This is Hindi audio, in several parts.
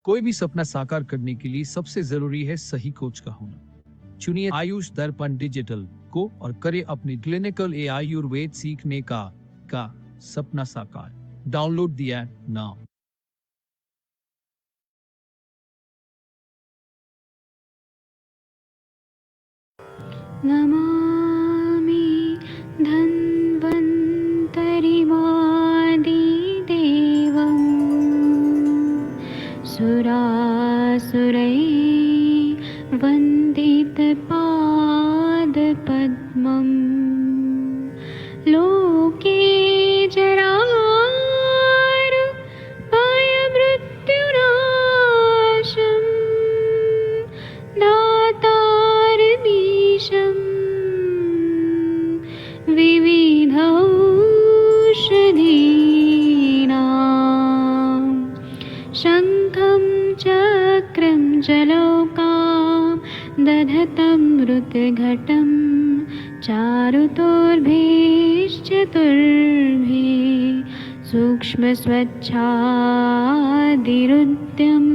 कोई भी सपना साकार करने के लिए सबसे जरूरी है सही कोच का होना। चुनिए आयुष दर्पण डिजिटल को और करे अपनी क्लिनिकल आयुर्वेद सीखने का सपना साकार। Download the app now. Namami धन्वन्तरिमादिदेवं सुरासुरैर्वन्दितपादपद्मं लोके जरामृत्युनाशं दातारमीशं विविधौषधीनां शङ्खं चक्रं जलौकां दधतं मृतघटं चारुतोर्भिश्चतुर्भिः सूक्ष्मस्वच्छादिरुद्यं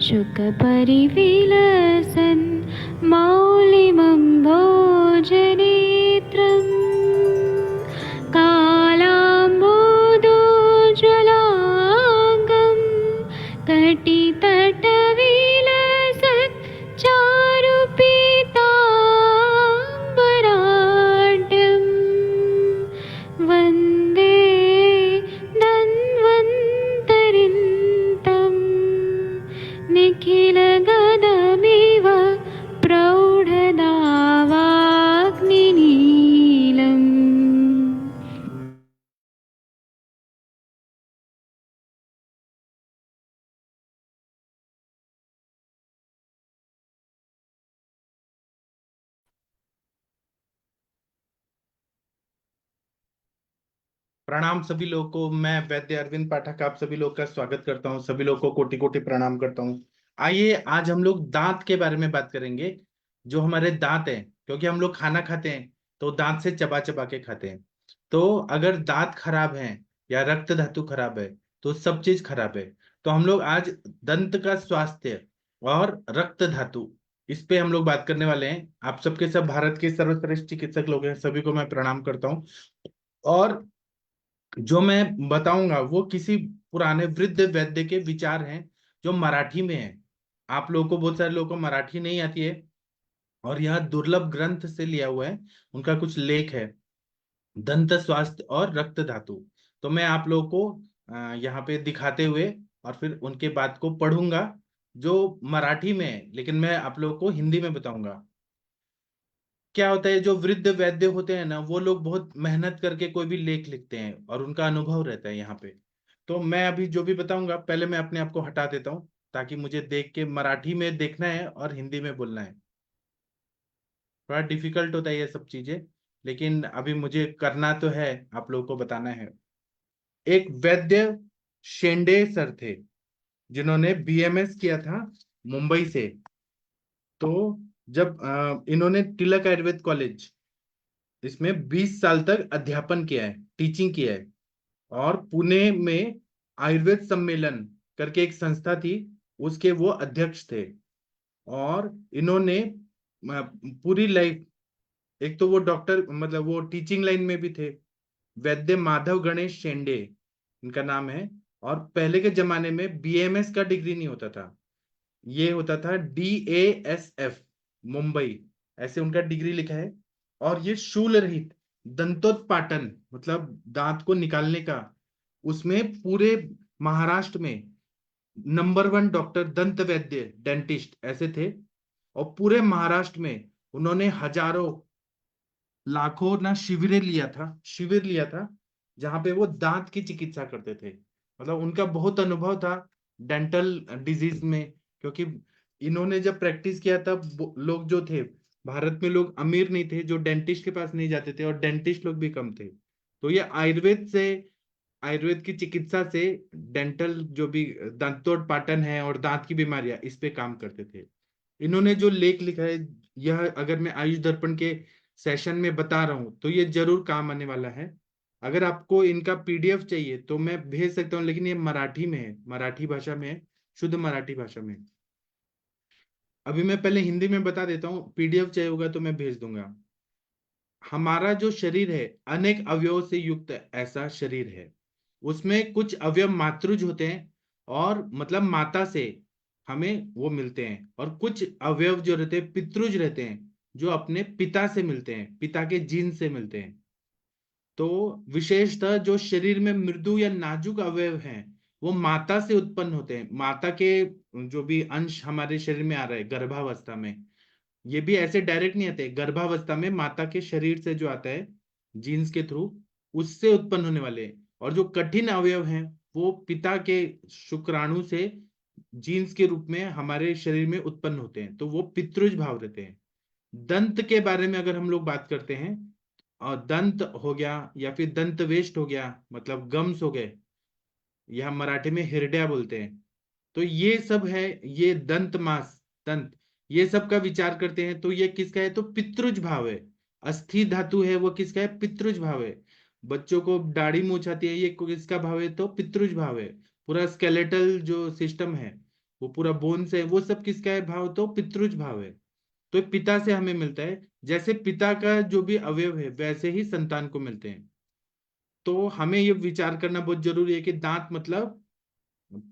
शुकपरिविलसन् मौलिमं भोजनेत्रम् कालाम्बोदोज्ज्वलाङ्गं कटितटविलसत् चारुपीताम्बराढ्यं वन्दे धन्वन्तरिन्तं निखिलगदमिव प्रौढदावाग्निनीलम्। प्रणाम सभी लोगों को। मैं वैद्य अरविंद पाठक आप सभी लोग का स्वागत करता हूं। सभी लोगों को कोटि कोटि प्रणाम करता हूं। आइए आज हम लोग दांत के बारे में बात करेंगे। जो हमारे दांत हैं, क्योंकि हम लोग खाना खाते हैं तो दांत से चबा चबा के खाते हैं। तो अगर दांत खराब है या रक्त धातु खराब है तो सब चीज खराब है। तो हम लोग आज दंत का स्वास्थ्य और रक्त धातु, इस पे हम लोग बात करने वाले हैं। आप सबके सब भारत के सर्वश्रेष्ठ चिकित्सक लोग हैं, सभी को मैं प्रणाम करता हूँ। और जो मैं बताऊंगा वो किसी पुराने वृद्ध वैद्य के विचार हैं जो मराठी में है। आप लोगों को, बहुत सारे लोगों को मराठी नहीं आती है और यह दुर्लभ ग्रंथ से लिया हुआ है। उनका कुछ लेख है, दंत स्वास्थ्य और रक्त धातु। तो मैं आप लोगों को यहाँ पे दिखाते हुए और फिर उनके बात को पढ़ूंगा जो मराठी में है, लेकिन मैं आप लोगों को हिंदी में बताऊंगा। क्या होता है, जो वृद्ध वैद्य होते हैं ना, वो लोग बहुत मेहनत करके कोई भी लेख लिखते हैं और उनका अनुभव रहता है यहाँ पे। तो मैं अभी जो भी बताऊंगा, पहले मैं अपने आप को हटा देता हूँ ताकि मुझे देख के मराठी में देखना है और हिंदी में बोलना है। थोड़ा डिफिकल्ट होता है ये सब चीजें, लेकिन अभी मुझे करना तो है, आप लोगों को बताना है। एक वैद्य शेंडे सर थे जिन्होंने बीएमएस किया था मुंबई से। तो जब इन्होंने तिलक आयुर्वेद कॉलेज, इसमें 20 साल तक अध्यापन किया है, टीचिंग किया है। और पुणे में आयुर्वेद सम्मेलन करके एक संस्था थी, उसके वो अध्यक्ष थे। और इन्होंने पूरी लाइफ, एक तो वो डॉक्टर, मतलब वो टीचिंग लाइन में भी थे। वैद्य माधव गणेश शेंडे इनका नाम है। और पहले के जमाने में बीएमएस का डिग्री नहीं होता था, ये होता था DASF मुंबई, ऐसे उनका डिग्री लिखा है। और ये शूल रहित दंतोत्पाटन, मतलब दांत को निकालने का, उसमें पूरे महाराष्ट्र में नंबर 1 डॉक्टर, दंत वैद्य, डेंटिस्ट ऐसे थे। और पूरे महाराष्ट्र में उन्होंने हजारों लाखों ना शिविर लिया था जहां पे वो दांत की चिकित्सा करते थे। मतलब उनका बहुत अनुभव था डेंटल डिजीज में। क्योंकि इन्होंने जब प्रैक्टिस किया तब लोग जो थे, भारत में लोग अमीर नहीं थे जो डेंटिस्ट के पास नहीं जाते थे, और डेंटिस्ट लोग भी कम थे। तो ये आयुर्वेद की चिकित्सा से डेंटल जो भी दंतोत्पाटन है और दांत की बीमारियां, इस पे काम करते थे। इन्होंने जो लेख लिखा है, यह अगर मैं आयुष दर्पण के सेशन में बता रहा हूँ तो ये जरूर काम आने वाला है। अगर आपको इनका PDF चाहिए तो मैं भेज सकता हूँ, लेकिन ये मराठी में है, मराठी भाषा में है। शुद्ध मराठी भाषा में। अभी मैं पहले हिंदी में बता देता हूँ, पीडीएफ चाहिए होगा तो मैं भेज दूंगा। हमारा जो शरीर है अनेक अवयवों से युक्त ऐसा शरीर है। उसमें कुछ अवयव मातृज होते हैं, और मतलब माता से हमें वो मिलते हैं, और कुछ अवयव जो रहते हैं पितृज रहते हैं, जो अपने पिता से मिलते हैं, पिता के जीन से मिलते हैं। तो विशेषतः जो शरीर में मृदु या नाजुक अवयव हैं वो माता से उत्पन्न होते हैं। माता के जो भी अंश हमारे शरीर में आ रहा है गर्भावस्था में, ये भी ऐसे डायरेक्ट नहीं आते, गर्भावस्था में माता के शरीर से जो आता है जीन्स के थ्रू, उससे उत्पन्न होने वाले हैं। और जो कठिन अवयव हैं वो पिता के शुक्राणु से जीन्स के रूप में हमारे शरीर में उत्पन्न होते हैं, तो वो पितृज भाव रहते हैं। दंत के बारे में अगर हम लोग बात करते हैं, और दंत हो गया या फिर दंत वेष्ट हो गया, मतलब गम्स हो गए, यह मराठी में हिरड्या बोलते हैं। तो ये सब है, ये दंत मांस, दंत, ये सब का विचार करते हैं तो ये किसका है, तो पितृज भाव है। अस्थि धातु है वो किसका है, पितृज भाव है। बच्चों को दाढ़ी मूंछ आती है, ये किसका भाव है, तो पितृज भाव है। पूरा स्केलेटल जो सिस्टम है, वो पूरा बोन्स है, वो सब किसका है भाव, तो पितृज भाव है। तो पिता से हमें मिलता है, जैसे पिता का जो भी अवयव है वैसे ही संतान को मिलते हैं। तो हमें ये विचार करना बहुत जरूरी है कि दांत मतलब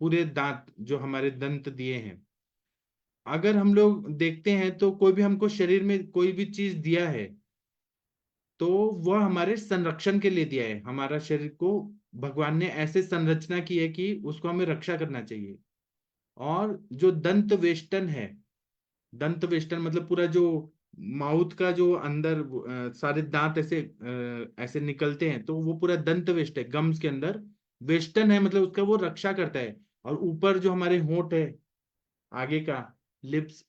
पूरे दांत जो हमारे दंत दिए हैं। अगर हम लोग देखते हैं तो कोई भी हमको शरीर में कोई भी चीज दिया है तो वह हमारे संरक्षण के लिए दिया है। हमारा शरीर को भगवान ने ऐसे संरचना की है कि उसको हमें रक्षा करना चाहिए। और जो दंत वेष्टन है, दंत वेष्टन मतलब पूरा जो माउथ का जो अंदर सारे दांत ऐसे ऐसे निकलते हैं, तो वो पूरा दंत वेष्ट है, गम्स के अंदर वेष्टन है, मतलब उसका वो रक्षा करता है। और ऊपर जो हमारे होंठ है, आगे का लिप्स,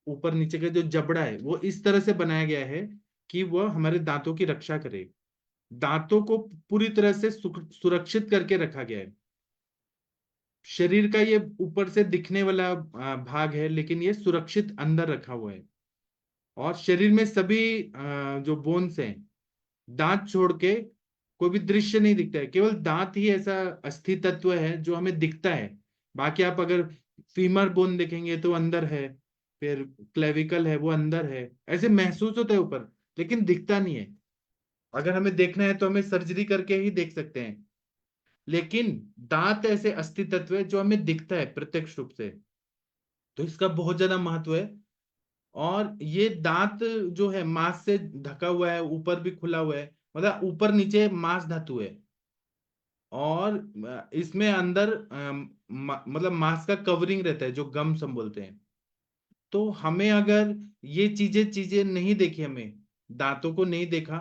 ऊपर नीचे का जो जबड़ा है, वो इस तरह से बनाया गया है कि वह हमारे दांतों की रक्षा करे। दांतों को पूरी तरह से सुरक्षित करके रखा गया है। शरीर का ये ऊपर से दिखने वाला भाग है, लेकिन ये सुरक्षित अंदर रखा हुआ है। और शरीर में सभी जो बोन्स हैं, दांत छोड़ के कोई भी दृश्य नहीं दिखता है, केवल दांत ही ऐसा अस्थि तत्व है जो हमें दिखता है। बाकी आप अगर फीमर बोन देखेंगे तो अंदर है, फिर क्लेविकल है वो अंदर है, ऐसे महसूस होता है ऊपर, लेकिन दिखता नहीं है। अगर हमें देखना है तो हमें सर्जरी करके ही देख सकते हैं। लेकिन दांत ऐसे अस्थि तत्व है जो हमें दिखता है प्रत्यक्ष रूप से, तो इसका बहुत ज्यादा महत्व है। और ये दांत जो है मांस से ढका हुआ है, ऊपर भी खुला हुआ है, मतलब ऊपर नीचे मांस धातु है। और इसमें अंदर मतलब मांस का कवरिंग रहता है जो गम्स हम बोलते हैं। तो हमें अगर ये चीजें चीजें नहीं देखी, हमें दांतों को नहीं देखा,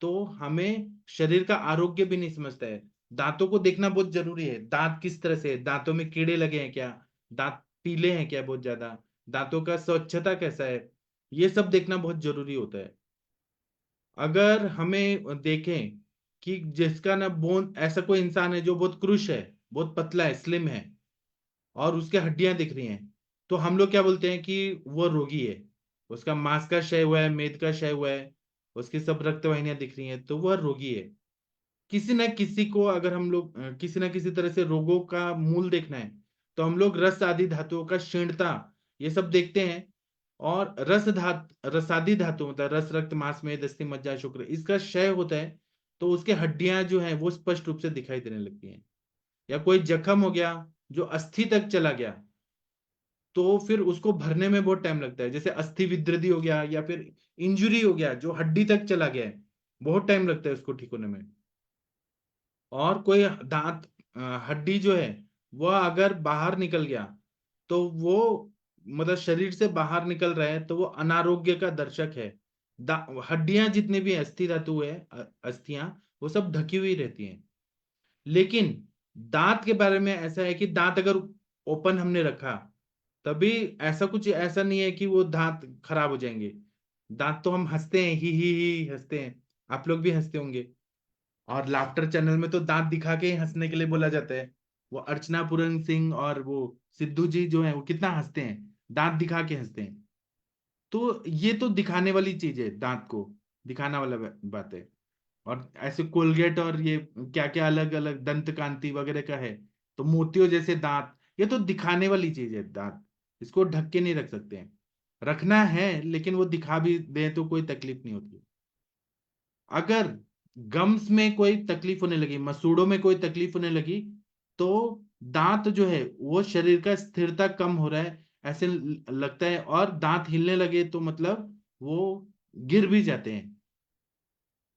तो हमें शरीर का आरोग्य भी नहीं समझता है। दांतों को देखना बहुत जरूरी है, दांत किस तरह से है, दांतों में कीड़े लगे हैं क्या, दांत पीले हैं क्या बहुत ज्यादा, दांतों का स्वच्छता कैसा है, ये सब देखना बहुत जरूरी होता है। अगर हमें देखें कि जिसका ना बोन, ऐसा कोई इंसान है जो बहुत क्रुश है, बहुत पतला है, स्लिम है, और उसके हड्डियां दिख रही हैं, तो हम लोग क्या बोलते हैं कि वो रोगी है। उसका मांस का क्षय हुआ है, मेद का क्षय हुआ है, उसकी सब रक्त वाहिनियां दिख रही हैं, तो वह रोगी है। किसी न किसी को अगर हम लोग किसी न किसी तरह से रोगों का मूल देखना है, तो हम लोग रस आदि धातुओं का क्षीणता ये सब देखते हैं। और रसादि धातु मतलब रस, रक्त, मांस, मेद, अस्थि, मज्जा, शुक्र, इसका क्षय होता है, तो उसके हड्डियां जो हैं वो स्पष्ट रूप से दिखाई देने लगती हैं। या कोई जख्म हो गया जो अस्थि तक चला गया, तो फिर उसको भरने में बहुत टाइम लगता है। जैसे अस्थि विदृधि हो गया, या फिर इंजुरी हो गया जो हड्डी तक चला गया है, बहुत टाइम लगता है उसको ठीक होने में। और कोई दांत हड्डी जो है वह अगर बाहर निकल गया, तो वो मतलब शरीर से बाहर निकल रहा है, तो वो अनारोग्य का दर्शक है। हड्डियां जितने भी अस्थि धातु है, अस्थियां, वो सब ढकी हुई रहती हैं। लेकिन दांत के बारे में ऐसा है कि दांत अगर ओपन हमने रखा, तभी ऐसा कुछ ऐसा नहीं है कि वो दांत खराब हो जाएंगे। दांत तो हम हंसते हैं, ही हंसते हैं, आप लोग भी हंसते होंगे। और लाफ्टर चैनल में तो दांत दिखा के ही हंसने के लिए बोला जाता है। वो अर्चना पूरन सिंह और वो सिद्धू जी जो है वो कितना हंसते हैं, दांत दिखा के हंसते हैं। तो ये तो दिखाने वाली चीज है, दांत को दिखाना वाला बात है। और ऐसे कोलगेट और ये क्या क्या अलग अलग दंत कांति वगैरह का है, तो मोतियों जैसे दांत, ये तो दिखाने वाली चीज है दांत, इसको ढक के नहीं रख सकते हैं, रखना है लेकिन वो दिखा भी दे तो कोई तकलीफ नहीं होती। अगर गम्स में कोई तकलीफ होने लगी, मसूड़ों में कोई तकलीफ होने लगी, तो दांत जो है वो शरीर का स्थिरता कम हो रहा है ऐसे लगता है, और दांत हिलने लगे तो मतलब वो गिर भी जाते हैं।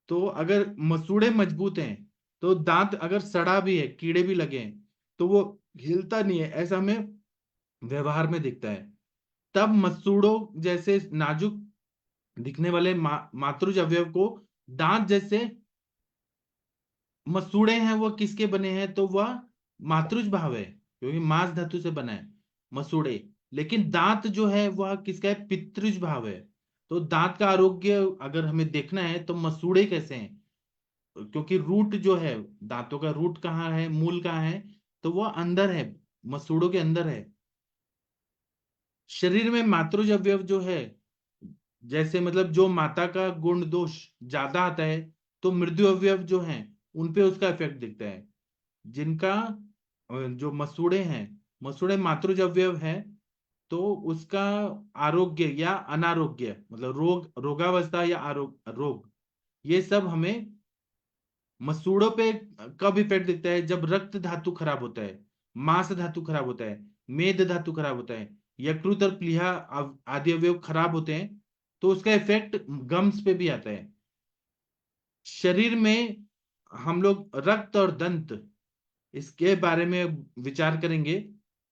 तो अगर मसूड़े मजबूत हैं तो दांत अगर सड़ा भी है, कीड़े भी लगे हैं, तो वो हिलता नहीं है, ऐसा हमें व्यवहार में दिखता है। तब मसूड़ों जैसे नाजुक दिखने वाले मातृज अवयव को दांत जैसे मसूड़े हैं, वो किसके बने हैं, तो वह मातृज भाव है क्योंकि मांस धातु से बना है मसूड़े। लेकिन दांत जो है वह किसका है, पितृज भाव है। तो दांत का आरोग्य अगर हमें देखना है तो मसूड़े कैसे हैं, क्योंकि रूट जो है, दांतों का रूट कहाँ है, मूल कहाँ है, तो वह अंदर है, मसूड़ों के अंदर है। शरीर में मातृज अवयव जो है, जैसे मतलब जो माता का गुण दोष ज्यादा आता है, तो मृदु अवयव जो हैं उनपे उसका इफेक्ट दिखता है। जिनका जो मसूड़े हैं, मसूड़े मातृज अवयव है, तो उसका आरोग्य या अनारोग्य मतलब रोगावस्था या रोग, ये सब हमें मसूड़ों पे कब इफेक्ट दिखता है, जब रक्त धातु खराब होता है, मांस धातु खराब होता है, मेद धातु खराब होता है, यकृत और प्लीहा आदि अवयव खराब होते हैं, तो उसका इफेक्ट गम्स पे भी आता है। शरीर में हम लोग रक्त और दंत, इसके बारे में विचार करेंगे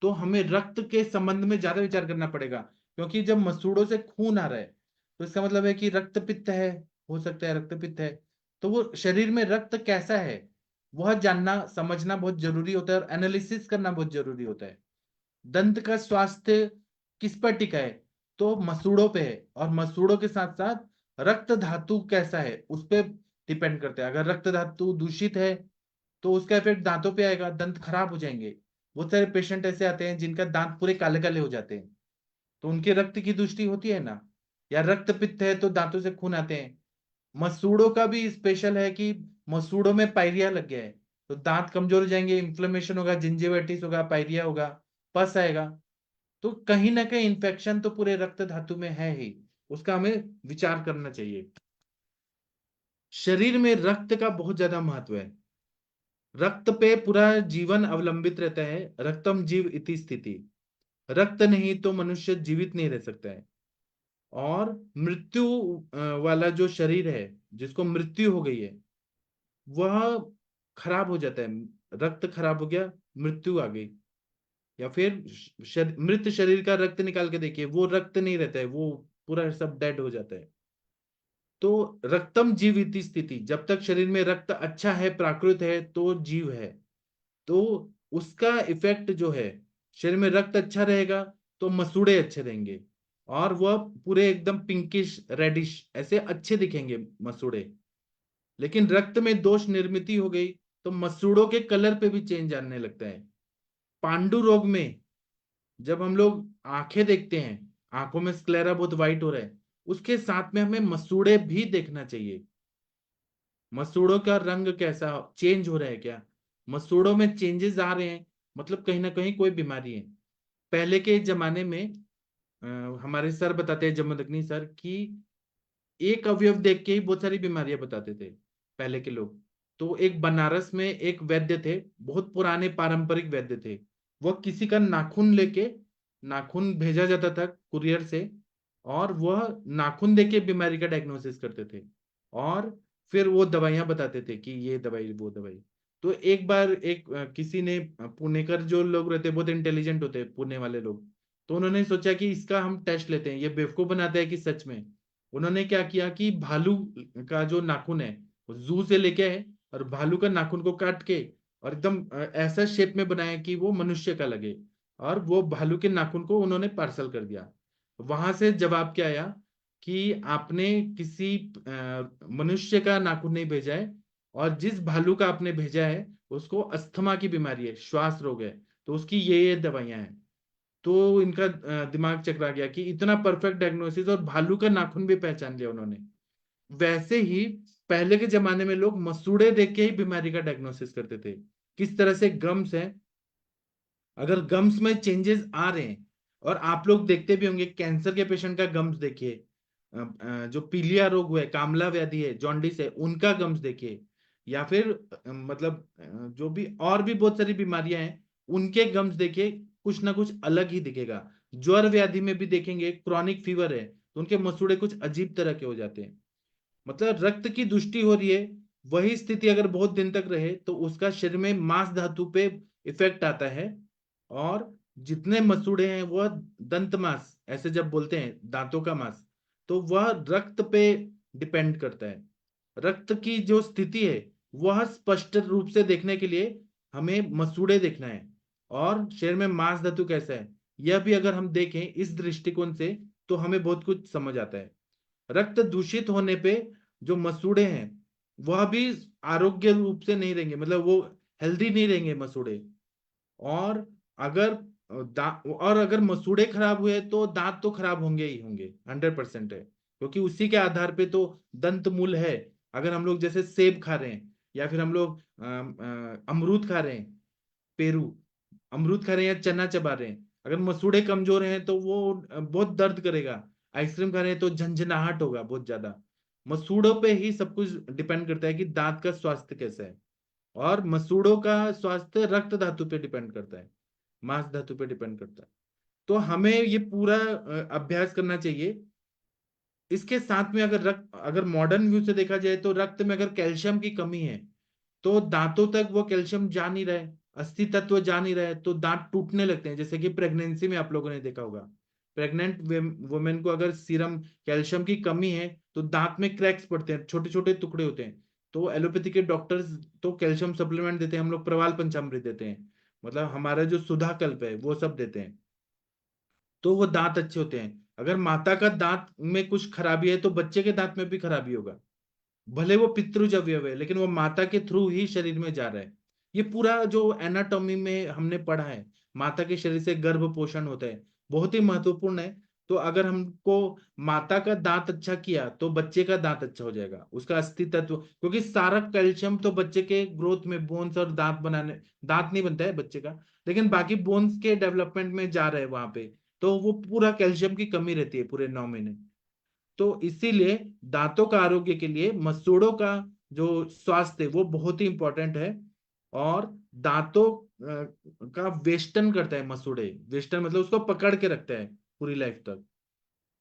तो हमें रक्त के संबंध में ज्यादा विचार करना पड़ेगा, क्योंकि जब मसूड़ों से खून आ रहा है तो इसका मतलब है कि रक्त पित्त है, हो सकता है रक्त पित्त है। तो वो शरीर में रक्त कैसा है वह जानना समझना बहुत जरूरी होता है, और एनालिसिस करना बहुत जरूरी होता है। दंत का स्वास्थ्य किस पर टिका है, तो मसूड़ों पे है, और मसूड़ों के साथ साथ रक्त धातु कैसा है उस पर डिपेंड करता है। अगर रक्त धातु दूषित है तो उसका इफेक्ट दांतों पे आएगा, दंत खराब हो जाएंगे। बहुत सारे पेशेंट ऐसे आते हैं जिनका दांत पूरे काले काले हो जाते हैं, तो उनके रक्त की दृष्टि होती है ना, या रक्त पित्त है तो दांतों से खून आते हैं। मसूड़ों का भी स्पेशल है कि मसूड़ों में पायरिया लग गया है तो दांत कमजोर हो जाएंगे, इन्फ्लेमेशन होगा, जिंजिविटिस होगा, पायरिया होगा, पस आएगा। तो कहीं ना कहीं इन्फेक्शन तो पूरे रक्त धातु में है ही, उसका हमें विचार करना चाहिए। शरीर में रक्त का बहुत ज्यादा महत्व है, रक्त पे पूरा जीवन अवलंबित रहता है। रक्तम जीव इति स्थिति, रक्त नहीं तो मनुष्य जीवित नहीं रह सकता है। और मृत्यु वाला जो शरीर है, जिसको मृत्यु हो गई है, वह खराब हो जाता है। रक्त खराब हो गया, मृत्यु आ गई, या फिर मृत शरीर का रक्त निकाल के देखिए, वो रक्त नहीं रहता है, वो पूरा सब डेड हो जाता है। तो रक्तम जीव इति स्थिति, जब तक शरीर में रक्त अच्छा है, प्राकृत है, तो जीव है। तो उसका इफेक्ट जो है, शरीर में रक्त अच्छा रहेगा तो मसूड़े अच्छे रहेंगे, और वह पूरे एकदम पिंकिश रेडिश ऐसे अच्छे दिखेंगे मसूड़े। लेकिन रक्त में दोष निर्मित हो गई तो मसूड़ों के कलर पे भी चेंज आने लगता है। पांडु रोग में जब हम लोग आंखें देखते हैं, आंखों में स्क्लेरा बहुत व्हाइट हो रहा है, उसके साथ में हमें मसूड़े भी देखना चाहिए। मसूड़ों का रंग कैसा चेंज हो रहा है, क्या मसूड़ों में चेंजेस आ रहे हैं, मतलब कहीं ना कहीं कोई बीमारी है। पहले के जमाने में अ, हमारे सर बताते हैं, जमदग्नि सर, कि एक अवयव देख के ही बहुत सारी बीमारियां बताते थे पहले के लोग। तो एक बनारस में एक वैद्य थे, बहुत पुराने पारंपरिक वैद्य थे। वह किसी का नाखून लेके, नाखून भेजा जाता था कुरियर से, और वह नाखून देके बीमारी का डायग्नोसिस करते थे, और फिर वो दवाइयां बताते थे कि ये दवाई वो दवाई। तो एक बार एक किसी ने, पुणेकर जो लोग रहते हैं बहुत इंटेलिजेंट होते हैं पुणे वाले लोग, तो उन्होंने सोचा कि इसका हम टेस्ट लेते हैं, ये बेवकूफ बनाता है कि सच में। उन्होंने क्या किया कि भालू का जो नाखून है वो जू से लेके आए, और भालू का नाखून को काट के और एकदम ऐसा शेप में बनाया कि वो मनुष्य का लगे, और वो भालू के नाखून को उन्होंने पार्सल कर दिया। वहां से जवाब क्या आया कि आपने किसी मनुष्य का नाखून नहीं भेजा है, और जिस भालू का आपने भेजा है उसको अस्थमा की बीमारी है, श्वास रोग है, तो उसकी ये दवाइयां हैं। तो इनका दिमाग चकरा गया कि इतना परफेक्ट डायग्नोसिस, और भालू का नाखून भी पहचान लिया उन्होंने। वैसे ही पहले के जमाने में लोग मसूड़े देख के ही बीमारी का डायग्नोसिस करते थे। किस तरह से गम्स है, अगर गम्स में चेंजेस आ रहे हैं, और आप लोग देखते भी होंगे कैंसर के पेशेंट का गम्स देखिए, जो पीलिया रोग हुआ है, कामला व्याधि है, जॉन्डिस है, उनका गम्स देखिए, या फिर मतलब जो भी और भी बहुत सारी बीमारियां हैं उनके गम्स देखिए, कुछ ना कुछ अलग ही दिखेगा। ज्वर व्याधि में भी देखेंगे, क्रॉनिक फीवर है तो उनके मसूड़े कुछ अजीब तरह के हो जाते हैं। मतलब रक्त की दुष्टि हो रही है, वही स्थिति अगर बहुत दिन तक रहे तो उसका शरीर में मांस धातु पे इफेक्ट आता है। और जितने मसूड़े हैं वह दंत मांस, ऐसे जब बोलते हैं दांतों का मांस, तो वह रक्त पे डिपेंड करता है। रक्त की जो स्थिति है वह स्पष्ट रूप से देखने के लिए हमें मसूड़े देखना है, और शरीर में मांस धातु कैसा है यह भी अगर हम देखें इस दृष्टिकोण से तो हमें बहुत कुछ समझ आता है। रक्त दूषित होने पे जो मसूड़े हैं वह भी आरोग्य रूप से नहीं रहेंगे, मतलब वो हेल्दी नहीं रहेंगे मसूड़े। और अगर और अगर मसूड़े खराब हुए तो दांत तो खराब होंगे ही होंगे, 100% है, क्योंकि उसी के आधार पे तो दंत मूल है। अगर हम लोग जैसे सेब खा रहे हैं, या फिर हम लोग अमरूद खा रहे हैं, पेरू अमरूद खा रहे हैं या चना चबा रहे हैं, अगर मसूड़े कमजोर हैं तो वो बहुत दर्द करेगा। आइसक्रीम खा रहे हैं तो झंझनाहट होगा बहुत ज्यादा। मसूड़ों पे ही सब कुछ डिपेंड करता है कि दांत का स्वास्थ्य कैसा है। और मसूड़ों का स्वास्थ्य रक्त धातु पे डिपेंड करता है, मांस धातु पे डिपेंड करता है। तो हमें ये पूरा अभ्यास करना चाहिए। इसके साथ में अगर मॉडर्न व्यू से देखा जाए तो रक्त में अगर कैल्शियम की कमी है तो दांतों तक वो कैल्शियम जा नहीं रहा है, अस्थि तत्व जा नहीं रहा है, तो दांत टूटने लगते हैं। जैसे कि प्रेगनेंसी में आप लोगों ने देखा होगा, प्रेग्नेंट वुमेन को अगर सीरम कैल्शियम की कमी है तो दांत में क्रैक्स पड़ते हैं, छोटे छोटे टुकड़े होते हैं। तो एलोपैथी के डॉक्टर्स तो कैल्शियम सप्लीमेंट देते हैं, हम लोग प्रवाल पंचामृत देते हैं, मतलब हमारा जो सुधा कल्प है वो सब देते हैं, तो वो दांत अच्छे होते हैं। अगर माता का दांत में कुछ खराबी है तो बच्चे के दांत में भी खराबी होगा। भले वो पितृज अवयव है लेकिन वो माता के थ्रू ही शरीर में जा रहा है। ये पूरा जो एनाटॉमी में हमने पढ़ा है, माता के शरीर से गर्भ पोषण होता है, बहुत ही महत्वपूर्ण है। तो अगर हमको माता का दांत अच्छा किया तो बच्चे का दांत अच्छा हो जाएगा, उसका अस्तित्व, क्योंकि सारा कैल्शियम तो बच्चे के ग्रोथ में, बोन्स और दांत बनाने, दांत नहीं बनता है बच्चे का, लेकिन बाकी बोन्स के डेवलपमेंट में जा रहे हैं वहां पे, तो वो पूरा कैल्शियम की कमी रहती है पूरे 9 महीने। तो इसीलिए दांतों का आरोग्य के लिए मसूड़ों का जो स्वास्थ्य है वो बहुत ही इंपॉर्टेंट है। और दांतों का वेस्टर्न करता है मसूड़े, वेस्टर्न मतलब उसको पकड़ के रखता है पूरी लाइफ तक।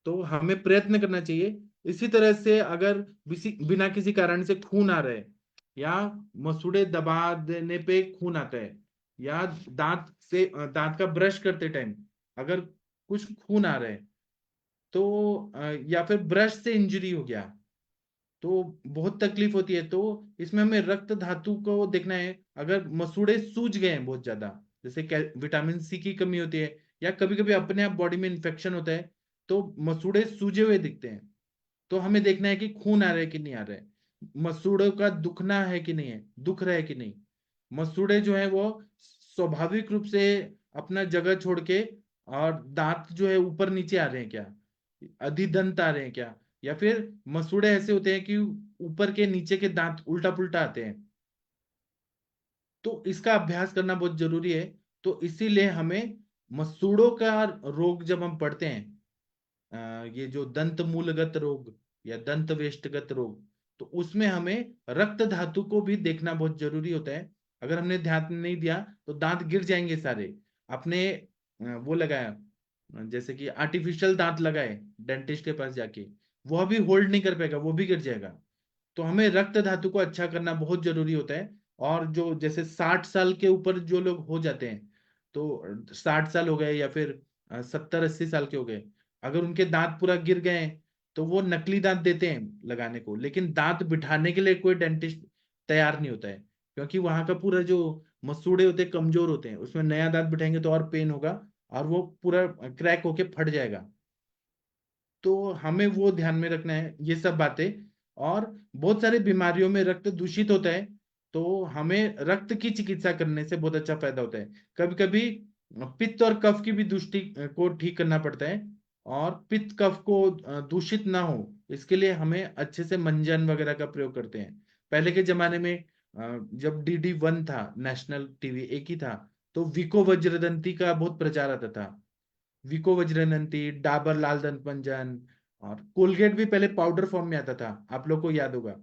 तो हमें प्रयत्न करना चाहिए। इसी तरह से अगर बिना किसी कारण से खून आ रहा है, या मसूड़े दबा देने पे खून आता है, या दांत का ब्रश करते टाइम अगर कुछ खून आ रहा है, तो या फिर ब्रश से इंजरी हो गया तो बहुत तकलीफ होती है। तो इसमें हमें रक्त धातु को देखना है। अगर मसूड़े सूज गए हैं बहुत ज्यादा, जैसे विटामिन सी की कमी होती है, या कभी कभी अपने आप बॉडी में इन्फेक्शन होता है, तो मसूड़े सूजे हुए दिखते हैं, तो हमें देखना है कि खून आ रहा है कि नहीं आ रहा है, मसूड़ों का दुखना है कि नहीं है, दुख रहा है कि नहीं, मसूड़े जो है वो स्वाभाविक रूप से अपना जगह छोड़ के, और दांत जो है ऊपर नीचे आ रहे हैं क्या, अधिदंत आ रहे हैं क्या, या फिर मसूड़े ऐसे होते हैं कि ऊपर के नीचे के दांत उल्टा पुल्टा आते हैं। तो इसका अभ्यास करना बहुत जरूरी है। तो इसीलिए हमें मसूड़ों का रोग जब हम पढ़ते हैं, ये जो दंत मूलगत रोग या दंत वेष्टगत रोग, तो उसमें हमें रक्त धातु को भी देखना बहुत जरूरी होता है। अगर हमने ध्यान नहीं दिया तो दांत गिर जाएंगे सारे। आपने वो लगाया, जैसे कि आर्टिफिशियल दांत लगाए डेंटिस्ट के पास जाके, वह भी होल्ड नहीं कर पाएगा, वो भी गिर जाएगा। तो हमें रक्त धातु को अच्छा करना बहुत जरूरी होता है। और जो जैसे 60 साल के ऊपर जो लोग हो जाते हैं, तो 60 साल हो गए या फिर 70-80 साल के हो गए, अगर उनके दांत पूरा गिर गए हैं तो वो नकली दांत देते हैं लगाने को, लेकिन दांत बिठाने के लिए कोई डेंटिस्ट तैयार नहीं होता है, क्योंकि वहां का पूरा जो मसूड़े होते हैं कमजोर होते हैं, उसमें नया दांत बिठाएंगे तो और पेन होगा, और वो पूरा क्रैक होके फट जाएगा। तो हमें वो ध्यान में रखना है ये सब बातें। और बहुत सारी बीमारियों में रक्त दूषित होता है, तो हमें रक्त की चिकित्सा करने से बहुत अच्छा फायदा होता है। कभी कभी पित्त और कफ की भी दूषित को ठीक करना पड़ता है, और पित्त कफ को दूषित ना हो इसके लिए हमें अच्छे से मंजन वगैरह का प्रयोग करते हैं। पहले के जमाने में जब DD1 था, नेशनल टीवी एक ही था, तो विको वज्रदंती का बहुत प्रचार आता था। विको वज्रदंती, डाबर लाल दंत मंजन, और कोलगेट भी पहले पाउडर फॉर्म में आता था, आप लोग को याद होगा।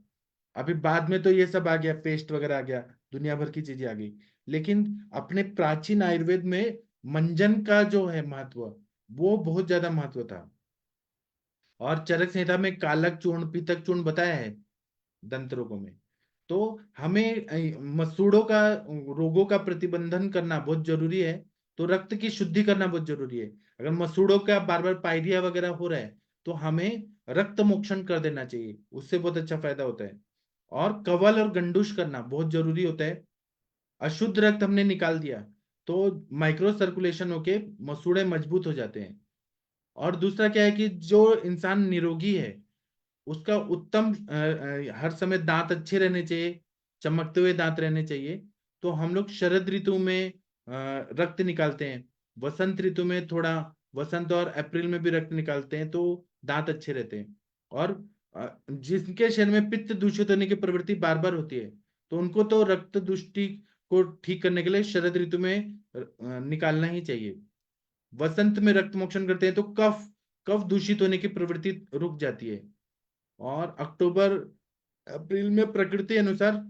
अभी बाद में तो ये सब आ गया, पेस्ट वगैरह आ गया, दुनिया भर की चीजें आ गई। लेकिन अपने प्राचीन आयुर्वेद में मंजन का जो है महत्व, वो बहुत ज्यादा महत्व था। और चरक संहिता में कालक चूर्ण, पीतक चूर्ण बताया है दंत रोगों में। तो हमें मसूड़ों का, रोगों का प्रतिबंधन करना बहुत जरूरी है। तो रक्त की शुद्धि करना बहुत जरूरी है। अगर मसूड़ों का बार बार पायरिया वगैरह हो रहा है तो हमें रक्त मोक्षण कर देना चाहिए, उससे बहुत अच्छा फायदा होता है। और कवल और गंडूश करना बहुत जरूरी होता है। अशुद्ध रक्त हमने निकाल दिया तो माइक्रो सर्कुलेशन होके मसूड़े मजबूत हो जाते हैं। और दूसरा क्या है कि जो इंसान निरोगी है उसका उत्तम हर समय दांत अच्छे रहने चाहिए, चमकते हुए दांत रहने चाहिए। तो हम लोग शरद ऋतु में रक्त निकालते हैं, वसंत ऋतु में थोड़ा, वसंत और अप्रैल में भी रक्त निकालते हैं, तो दांत अच्छे रहते हैं। और जिनके शरीर में पित्त दूषित होने की प्रवृत्ति बार बार होती है, तो उनको तो रक्त दुष्टि को ठीक करने के लिए शरद ऋतु में निकालना ही चाहिए। वसंत में रक्त मोक्षण करते हैं तो कफ कफ दूषित होने की प्रवृत्ति रुक जाती है। और अक्टूबर अप्रैल में प्रकृति अनुसार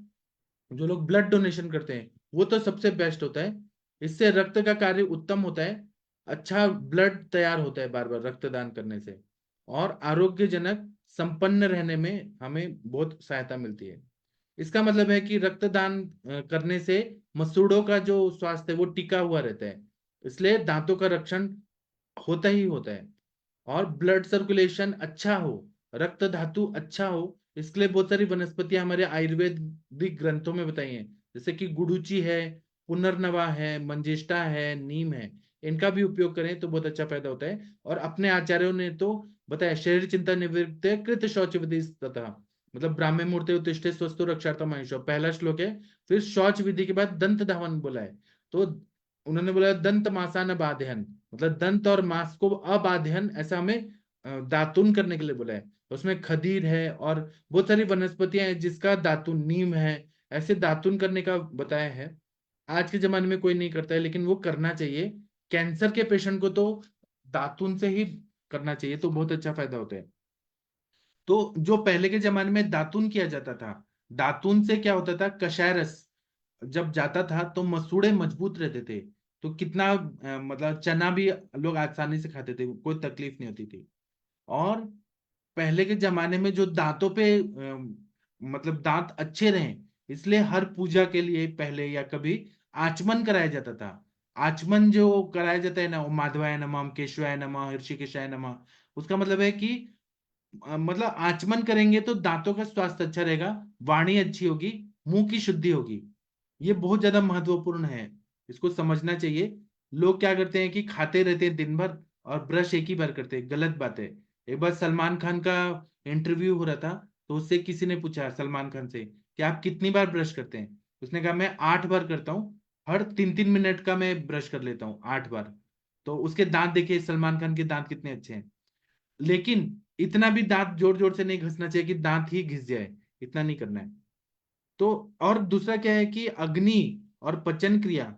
जो लोग ब्लड डोनेशन करते हैं वो तो सबसे बेस्ट होता है। इससे रक्त का कार्य उत्तम होता है, अच्छा ब्लड तैयार होता है बार बार रक्तदान करने से। और आरोग्यजनक संपन्न रहने में हमें बहुत सहायता मिलती है। इसका मतलब है कि रक्तदान करने से मसूड़ों का जो स्वास्थ्य है वो टिका हुआ रहता है, इसलिए दांतों का रक्षण होता ही होता है। और ब्लड सर्कुलेशन अच्छा हो, रक्त धातु अच्छा हो, इसके लिए बहुत सारी वनस्पतियां हमारे आयुर्वेदिक ग्रंथों में बताई हैं, जैसे कि गुडुचि है, पुनर्नवा है, मंजिष्ठा है, नीम है। इनका भी उपयोग करें तो बहुत अच्छा फायदा होता है। और अपने आचार्यों ने तो बताया, शरीर चिंता निवृत्त कृत शौच विधि तथा, मतलब ब्राह्मे मुहूर्ते उत्तिष्ठे स्वस्थो रक्षार्थम आयुषो, पहला श्लोक है। फिर शौच विधि के बाद दंत धावन बोला है। तो उन्होंने बोला दंत मासान बाध्यन, मतलब दंत और मांस को अबाध्यन, ऐसा हमें दातुन करने के लिए बोला है। उसमें खदीर है और बहुत सारी वनस्पतियां हैं जिसका दातुन, नीम है, ऐसे दातुन करने का बताया है। आज के जमाने में कोई नहीं करता है लेकिन वो करना चाहिए। कैंसर के पेशेंट को तो दातुन से ही करना चाहिए, तो बहुत अच्छा फायदा होता है। तो जो पहले के जमाने में दातुन किया जाता था, दातुन से क्या होता था, कषाय रस जब जाता था तो मसूड़े मजबूत रहते थे। तो कितना मतलब चना भी लोग आसानी से खाते थे, कोई तकलीफ नहीं होती थी। और पहले के जमाने में जो दांतों पे मतलब दांत अच्छे रहे, इसलिए हर पूजा के लिए पहले या कभी आचमन कराया जाता था। आचमन जो कराया जाता है ना, वो माधवाय नमः, केशवाय नमः, ऋषिकेशाय नमः, उसका मतलब है कि मतलब आचमन करेंगे तो दांतों का स्वास्थ्य अच्छा रहेगा, वाणी अच्छी होगी, मुंह की शुद्धि होगी। ये बहुत ज्यादा महत्वपूर्ण है, इसको समझना चाहिए। लोग क्या करते हैं कि खाते रहते हैं दिन भर और ब्रश एक ही बार करते हैं, गलत बात है। एक बार सलमान खान का इंटरव्यू हो रहा था, तो उससे किसी ने पूछा सलमान खान से कि आप कितनी बार ब्रश करते हैं। उसने कहा मैं 8 बार करता हूँ, हर 3-3 मिनट का मैं ब्रश कर लेता हूँ 8 बार। तो उसके दांत देखिए, सलमान खान के दांत कितने अच्छे हैं। लेकिन इतना भी दांत जोर जोर से नहीं घसना चाहिए कि दांत ही घिस जाए, इतना नहीं करना है। तो और दूसरा क्या है कि अग्नि और पचन क्रिया,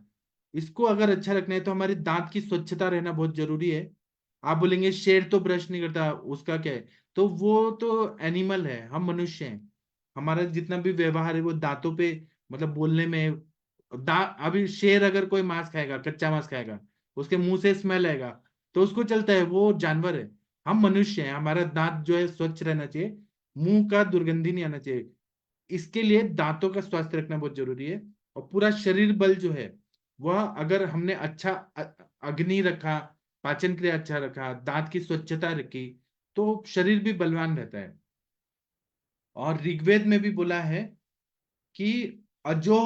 इसको अगर अच्छा रखना है तो हमारे दांत की स्वच्छता रहना बहुत जरूरी है। आप बोलेंगे शेर तो ब्रश नहीं करता, उसका क्या है? तो वो तो एनिमल है, हम मनुष्य हैं। हमारा जितना भी व्यवहार है वो दांतों पे, मतलब बोलने में, अभी शेर अगर कोई मांस खाएगा, कच्चा मांस खाएगा, उसके मुंह से स्मेल आएगा, तो उसको चलता है, वो जानवर है। हम मनुष्य हैं, हमारा दांत जो है स्वच्छ रहना चाहिए, मुंह का दुर्गंधी नहीं आना चाहिए। इसके लिए दांतों का स्वास्थ्य रखना बहुत जरूरी है। और पूरा शरीर बल जो है, वह अगर हमने अच्छा अग्नि रखा, पाचन क्रिया अच्छा रखा, दांत की स्वच्छता रखी, तो शरीर भी बलवान रहता है। और ऋग्वेद में भी बोला है कि अजो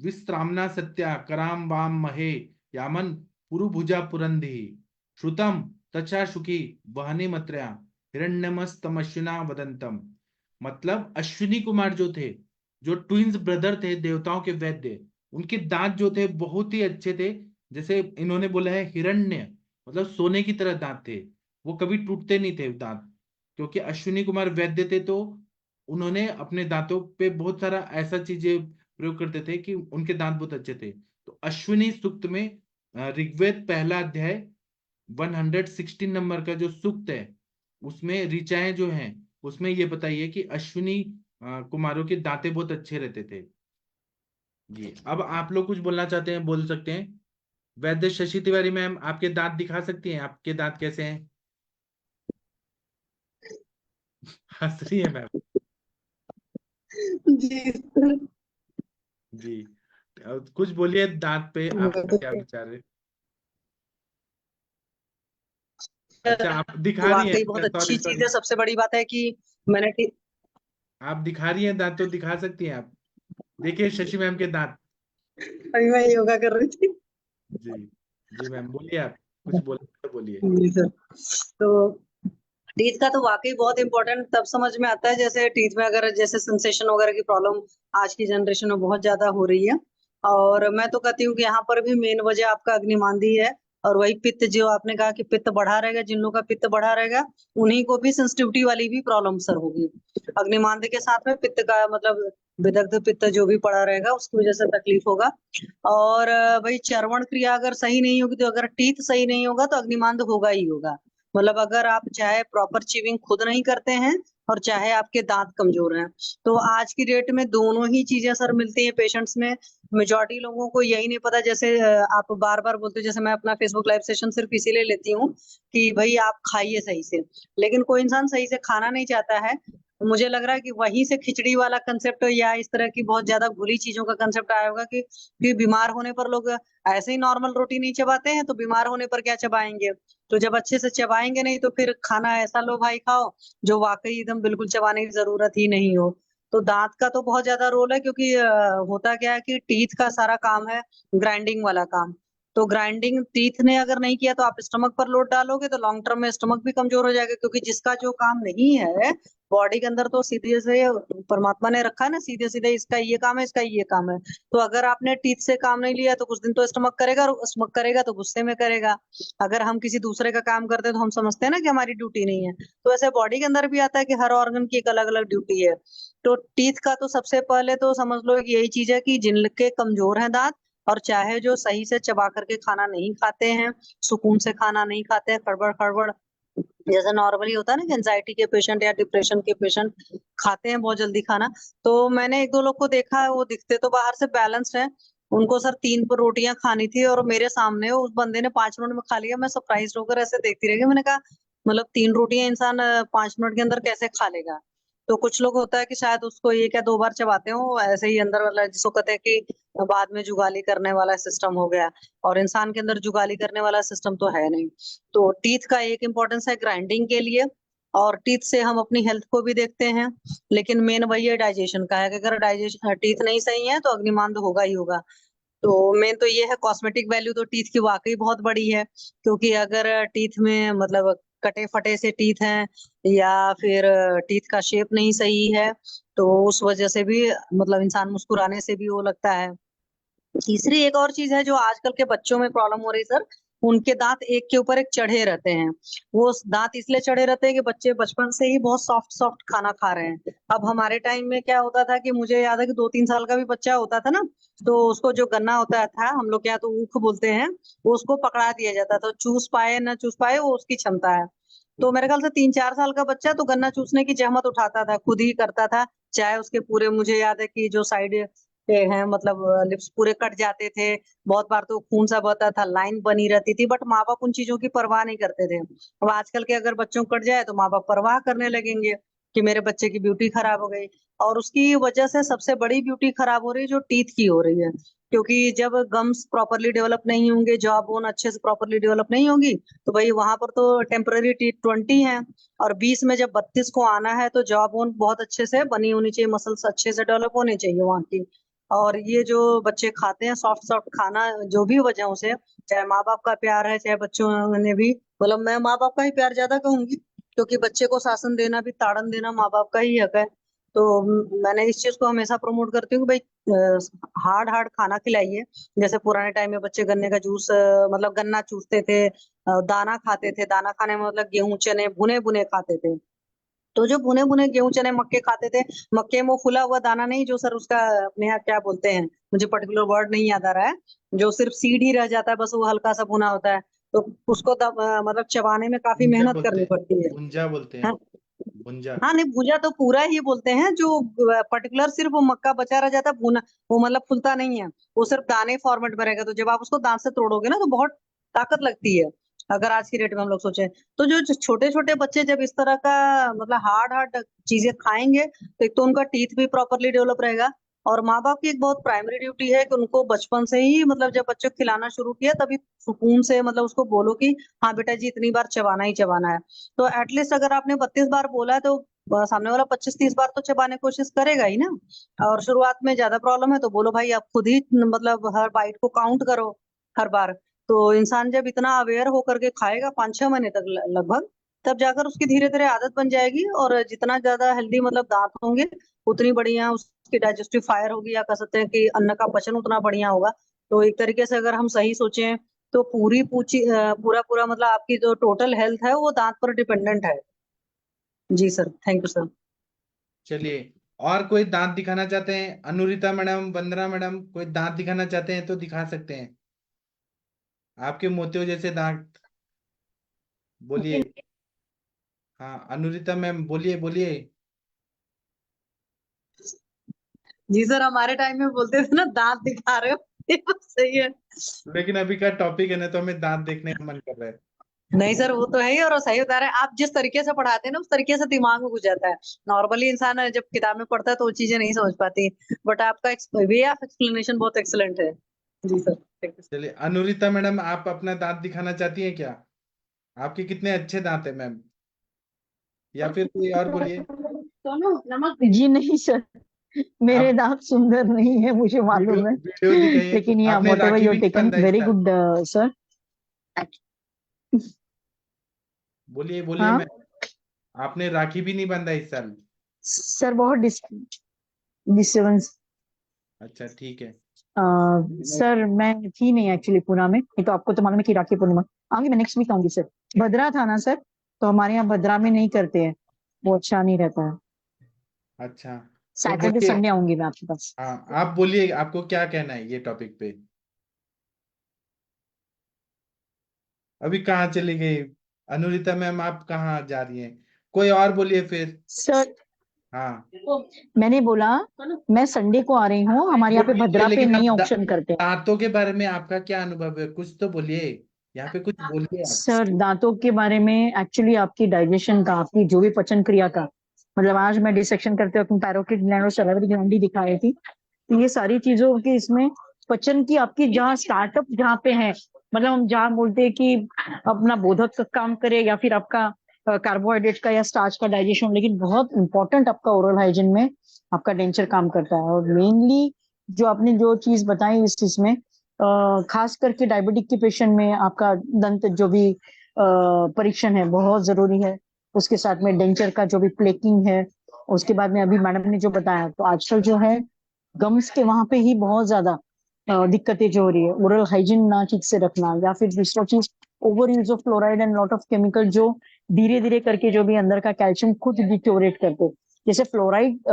विस्त्रामना सत्या कराम वाम महे यामन पुरुभुजा पुरंधी श्रुतम तचा शुकी वहनी मत्रया हिरण्यमस्तमश्विना वदंतम। मतलब अश्विनी कुमार जो थे, जो ट्विंस ब्रदर थे, देवताओं के वैद्य, उनके दांत जो थे बहुत ही अच्छे थे। जैसे इन्होंने बोला है हिरण्य, मतलब सोने की तरह दांत थे, वो कभी टूटते नहीं थे दांत। क्योंकि अश्विनी कुमार वैद्य थे, तो उन्होंने अपने दांतों पे बहुत सारा ऐसा चीजें प्रयोग करते थे कि उनके दांत बहुत अच्छे थे। तो अश्विनी सूक्त में ऋग्वेद पहला अध्याय 116 नंबर का जो सूक्त है, उसमें ऋचाएं जो हैं उसमें ये बताइए कि अश्विनी कुमारों के दांते बहुत अच्छे रहते थे। जी, अब आप लोग कुछ बोलना चाहते हैं बोल सकते हैं। वैद्य शशि तिवारी मैम, आपके दांत दिखा सकती हैं, आपके दांत कैसे हैं? हंस रही है मैम। जी सर। जी, कुछ बोलिए दांत पे आपका क्या विचार है? अच्छा, आप दिखा रही वाकई बहुत हैं, अच्छी सॉरी चीज सॉरी, है। सबसे बड़ी बात है कि मैंने आप दिखा रही हैं दांत तो दिखा सकती हैं आप। देखिए शशि मैम के दांत। अभी मैं योगा कर रही थी। जी, जी मैम बोलिए, आप कुछ बोल तो बोलिए। जी सर। तो टीथ का तो वाकई बहुत इंपॉर्टेंट तब समझ में आता है जैसे टीथ में अगर जैसे सेंसेशन वगैरह की प्रॉब्लम आज की जनरेशन में बहुत ज्यादा हो रही है। और मैं तो कहती हूँ कि यहाँ पर भी मेन वजह आपका अग्निमांदी है। और वही पित्त, जो आपने कहा कि पित्त बढ़ा रहेगा, जिन लोगों का पित्त बढ़ा रहेगा उन्हीं को भी सेंसिटिविटी वाली भी प्रॉब्लम सर होगी। अग्निमांदी के साथ में पित्त का मतलब विदग्ध पित्त जो भी पड़ा रहेगा उसकी वजह से तकलीफ होगा। और भाई चर्वण क्रिया अगर सही नहीं होगी, तो अगर टीथ सही नहीं होगा तो अग्निमांद होगा ही होगा। मतलब अगर आप चाहे प्रॉपर चिविंग खुद नहीं करते हैं और चाहे आपके दांत कमजोर हैं, तो आज की डेट में दोनों ही चीजें सर मिलती हैं पेशेंट्स में। मेजॉरिटी लोगों को यही नहीं पता। जैसे आप बार बार बोलते हो, जैसे मैं अपना फेसबुक लाइव सेशन सिर्फ इसीलिए लेती हूँ कि भाई आप खाइए सही से, लेकिन कोई इंसान सही से खाना नहीं चाहता है। मुझे लग रहा है कि वहीं से खिचड़ी वाला कंसेप्ट या इस तरह की बहुत ज्यादा घुली चीजों का कंसेप्ट आया होगा कि बीमार होने पर लोग ऐसे ही नॉर्मल रोटी नहीं चबाते हैं, तो बीमार होने पर क्या चबाएंगे। तो जब अच्छे से चबाएंगे नहीं तो फिर खाना ऐसा लो भाई खाओ जो वाकई एकदम बिल्कुल चबाने की जरूरत ही नहीं हो। तो दांत का तो बहुत ज्यादा रोल है, क्योंकि होता क्या है कि टीथ का सारा काम है ग्राइंडिंग वाला काम। तो ग्राइंडिंग टीथ ने अगर नहीं किया तो आप स्टमक पर लोड डालोगे तो लॉन्ग टर्म में स्टमक भी कमजोर हो जाएगा, क्योंकि जिसका जो काम नहीं है बॉडी के अंदर, तो सीधे से परमात्मा ने रखा है ना, सीधे सीधे इसका ये काम है, इसका ये काम है। तो अगर आपने टीथ से काम नहीं लिया तो कुछ दिन तो स्टमक करेगा, और स्टमक करेगा तो गुस्से में करेगा। अगर हम किसी दूसरे का काम करते हैं तो हम समझते हैं ना कि हमारी ड्यूटी नहीं है। तो ऐसे बॉडी के अंदर भी आता है कि हर ऑर्गन की एक अलग अलग ड्यूटी है। तो टीथ का तो सबसे पहले तो समझ लो कि यही चीज है कि जिनके कमजोर हैं दांत, और चाहे जो सही से चबा करके खाना नहीं खाते हैं, सुकून से खाना नहीं खाते हैं, खड़बड़ खड़बड़ जैसे नॉर्मली होता है ना कि एंजाइटी के पेशेंट या डिप्रेशन के पेशेंट खाते हैं बहुत जल्दी खाना। तो मैंने एक दो लोग को देखा है, वो दिखते तो बाहर से बैलेंस्ड है। उनको सर 3 रोटियां खानी थी और मेरे सामने उस बंदे ने 5 मिनट में खा लिया। मैं सरप्राइज होकर ऐसे देखती रह गई। मैंने कहा मतलब 3 रोटियां इंसान 5 मिनट के अंदर कैसे खा लेगा। तो कुछ लोग होता है कि शायद उसको एक या 2 बार चबाते हो ऐसे ही अंदर वाला, जिसको कहते हैं कि बाद में जुगाली करने वाला सिस्टम हो गया। और इंसान के अंदर जुगाली करने वाला सिस्टम तो है नहीं। तो टीथ का एक इम्पोर्टेंस है ग्राइंडिंग के लिए, और टीथ से हम अपनी हेल्थ को भी देखते हैं। लेकिन मेन वही है डाइजेशन का है कि अगर डाइजेशन टीथ नहीं सही है तो अग्निमांद होगा ही होगा। तो मेन तो ये है। कॉस्मेटिक वैल्यू तो टीथ की वाकई बहुत बड़ी है, क्योंकि अगर टीथ में मतलब कटे फटे से टीथ हैं या फिर टीथ का शेप नहीं सही है, तो उस वजह से भी मतलब इंसान मुस्कुराने से भी वो लगता है। तीसरी एक और चीज है जो आजकल के बच्चों में प्रॉब्लम हो रही है सर, उनके दांत एक के ऊपर एक चढ़े रहते हैं। वो दांत इसलिए चढ़े रहते हैं कि बच्चे बचपन से ही बहुत सॉफ्ट सॉफ्ट खाना खा रहे हैं। अब हमारे टाइम में क्या होता था कि मुझे याद है कि 2-3 साल का भी बच्चा होता था ना, तो उसको जो गन्ना होता था, हम लोग क्या तो ऊख बोलते हैं, वो उसको पकड़ा दिया जाता था। चूस पाए ना चूस पाए वो उसकी क्षमता है। तो मेरे ख्याल से 3-4 साल का बच्चा तो गन्ना चूसने की जहमत उठाता था, खुद ही करता था। चाहे उसके पूरे, मुझे याद है कि जो साइड पे हैं मतलब लिप्स पूरे कट जाते थे, बहुत बार तो खून सा बहता था, लाइन बनी रहती थी, बट माँ बाप उन चीजों की परवाह नहीं करते थे। अब आजकल के अगर बच्चों को कट जाए तो माँ बाप परवाह करने लगेंगे कि मेरे बच्चे की ब्यूटी खराब हो गई। और उसकी वजह से सबसे बड़ी ब्यूटी खराब हो रही है जो टीथ की हो रही है। क्योंकि जब गम्स प्रॉपरली डेवलप नहीं होंगे, जॉ बोन अच्छे से प्रॉपरली डेवलप नहीं होगी, तो भाई वहां पर तो टेम्पररी टीथ 20 है, और 20 में जब 32 को आना है तो जॉ बोन बहुत अच्छे से बनी होनी चाहिए, मसल्स अच्छे से डेवलप होने चाहिए वहां की। और ये जो बच्चे खाते हैं सॉफ्ट सॉफ्ट खाना, जो भी वजहों से, चाहे माँ बाप का प्यार है चाहे बच्चों ने भी, मतलब मैं माँ बाप का ही प्यार ज्यादा कहूंगी, क्योंकि बच्चे को शासन देना भी, ताड़न देना माँ बाप का ही हक है। तो मैंने इस चीज को हमेशा प्रमोट करती हूँ कि भाई हार्ड हार्ड खाना खिलाइए। जैसे पुराने टाइम में बच्चे गन्ने का जूस मतलब गन्ना चूसते थे, दाना खाते थे, दाना खाने में मतलब गेहूं चने भुने भुने खाते थे। तो जो भुने भुने गेहूं चने मक्के खाते थे, मक्के में वो फुला हुआ दाना नहीं, जो सर उसका अपने यहाँ क्या बोलते हैं, मुझे पर्टिकुलर वर्ड नहीं याद आ रहा है, जो सिर्फ सीड ही रह जाता है, बस वो हल्का सा भुना होता है, तो उसको मतलब चबाने में काफी भुंजा मेहनत बोलते करनी हैं, पड़ती है। भुंजा बोलते हाँ हैं, भुंजा। हाँ, नहीं भुजा तो पूरा ही बोलते हैं, जो पर्टिकुलर सिर्फ वो मक्का बचा रह जाता है भुना, वो मतलब फुलता नहीं है, वो सिर्फ दाने फॉर्मेट में रहेगा, तो जब आप उसको दांत से तोड़ोगे ना तो बहुत ताकत लगती है। अगर आज की डेट में हम लोग सोचे, तो जो छोटे छोटे बच्चे जब इस तरह का मतलब हार्ड हार्ड चीजें खाएंगे, तो एक तो उनका टीथ भी प्रॉपरली डेवलप रहेगा, और माँ बाप की एक बहुत प्राइमरी ड्यूटी है कि उनको बचपन से ही मतलब जब बच्चे को खिलाना शुरू किया तभी सुकून से मतलब उसको बोलो कि हाँ बेटा जी इतनी बार चबाना ही चबाना है। तो एटलीस्ट अगर आपने 32 बार बोला है तो सामने वाला 25-30 बार तो चबाने की कोशिश करेगा ही ना। और शुरुआत में ज्यादा प्रॉब्लम है तो बोलो भाई आप खुद ही मतलब हर बाइट को काउंट करो हर बार। तो इंसान जब इतना अवेयर होकर के खाएगा 5-6 महीने तक लगभग, तब जाकर उसकी धीरे धीरे आदत बन जाएगी, और जितना ज्यादा हेल्दी मतलब दांत होंगे उतनी बढ़िया उसकी डाइजेस्टिव फायर होगी, या कह सकते हैं कि अन्न का पचन उतना बढ़िया होगा। तो एक तरीके से अगर हम सही सोचें तो पूरा पूरा मतलब आपकी जो टोटल हेल्थ है वो दांत पर डिपेंडेंट है। जी सर, थैंक यू सर। चलिए, और कोई दांत दिखाना चाहते हैं? अनुरिता मैडम, वंदना मैडम, कोई दांत दिखाना चाहते हैं तो दिखा सकते हैं, आपके मोतियों जैसे दांत। बोलिए। हाँ अनुरिता मैम, बोलिए बोलिए। जी सर, हमारे टाइम में बोलते थे ना दांत दिखा रहे हो ये बात सही है। लेकिन अभी का टॉपिक है ना, तो हमें दांत देखने का मन कर रहा है। नहीं सर, वो तो है ही, और वो सही बता रहे हैं आप, जिस तरीके से पढ़ाते हैं ना उस तरीके से दिमाग में घुस जाता है। नॉर्मली इंसान जब किताब में पढ़ता है तो वो चीजें नहीं समझ पाती, बट आपका वे ऑफ एक्सप्लेनेशन बहुत एक्सलेंट है। जी सर, थैंक यू। चलिए अनुरिता मैडम, आप अपना दांत दिखाना चाहती हैं क्या? आपके कितने अच्छे दांत है मैम, या फिर कोई और बोलिए। जी नहीं सर, मेरे आप दांत सुंदर नहीं है मुझे वीडियो मालूम है, वीडियो दिखाइए। लेकिन या आपने वॉट एवर राखी यू भी नहीं टेकन बांधा इस वेरी साल। Good sir. बोलिए बोलिए हाँ मैम, आपने राखी भी नहीं बांधा इस साल। सर, बहुत डिस्टर्बेंस। अच्छा ठीक है। सर मैं थी नहीं एक्चुअली पूना में, नहीं तो आपको तो मालूम है कि राखी पूर्णिमा आऊंगी, मैं नेक्स्ट वीक आऊंगी सर। भद्रा था ना सर, तो हमारे यहाँ भद्रा में नहीं करते हैं, वो अच्छा नहीं रहता है। अच्छा तो सैटरडे बोलिए। संडे आऊंगी मैं आपके पास। हाँ आप बोलिए, आपको क्या कहना है ये टॉपिक पे? अभी कहाँ चली गई अनुरिता मैम, आप कहाँ जा रही हैं? कोई और बोलिए फिर। सर हाँ मैंने बोला मैं संडे को आ रही हूँ, हमारे वो यहाँ पे ठीक है, भद्रा पे लेकिन आप नहीं ऑप्शन करते हैं। दांतों के बारे में आपका क्या अनुभव है? कुछ तो बोलिए, यहाँ पे कुछ बोलिए आप। सर दांतों के बारे में एक्चुअली आपकी डाइजेशन का, आपकी जो भी पचन क्रिया का, मतलब आज मैं डिसेक्शन करते वक्त पैरोटिड ग्लैंड और सलाइवरी ग्लैंड ही दिखाई थी, तो ये सारी चीजों की इसमें पचन की आपकी जहाँ स्टार्टअप जहाँ पे है, मतलब हम जहाँ बोलते हैं कि अपना बोधक का काम करे या फिर आपका कार्बोहाइड्रेट का या स्टार्च का डाइजेशन, लेकिन बहुत इंपॉर्टेंट आपका ओरल हाइजीन में आपका डेंचर काम करता है। और मेनली जो आपने जो चीज बताई इस चीज में, खास करके डायबिटिक के पेशेंट में आपका दंत जो भी परीक्षण है बहुत जरूरी है, उसके साथ में डेंचर का जो भी प्लेकिंग है, उसके बाद में अभी मैडम ने जो बताया, तो आजकल जो है गम्स के वहां पे ही बहुत ज्यादा दिक्कतें जो हो रही है, ओरल हाइजीन ना ठीक से रखना, या फिर दूसरा चीज over use of fluoride and lot of chemical, जो धीरे धीरे करके जो भी अंदर का कैल्शियम खुद डिटोरेट करते। जैसे फ्लोराइड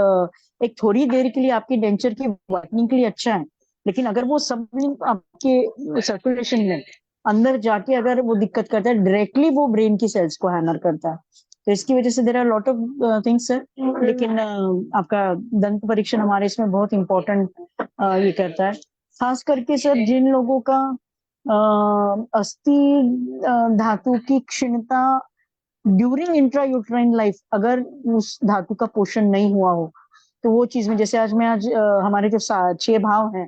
एक थोड़ी देर के लिए आपकी डेंचर की वाइटनिंग के लिए अच्छा है, लेकिन अगर वो सब आपके सर्कुलेशन में अंदर जाके अगर वो दिक्कत करता है, डायरेक्टली वो ब्रेन की सेल्स को हैमर करता है। तो इसकी वजह से there are lot of things sir, लेकिन आपका दंत परीक्षण हमारे इसमें बहुत इंपॉर्टेंट ये करता है। खास करके सर जिन लोगों का अस्थि धातु की क्षीणता ड्यूरिंग इंट्रायूट्राइन लाइफ, अगर उस धातु का पोषण नहीं हुआ हो, तो वो चीज में जैसे आज हमारे जो 6 भाव हैं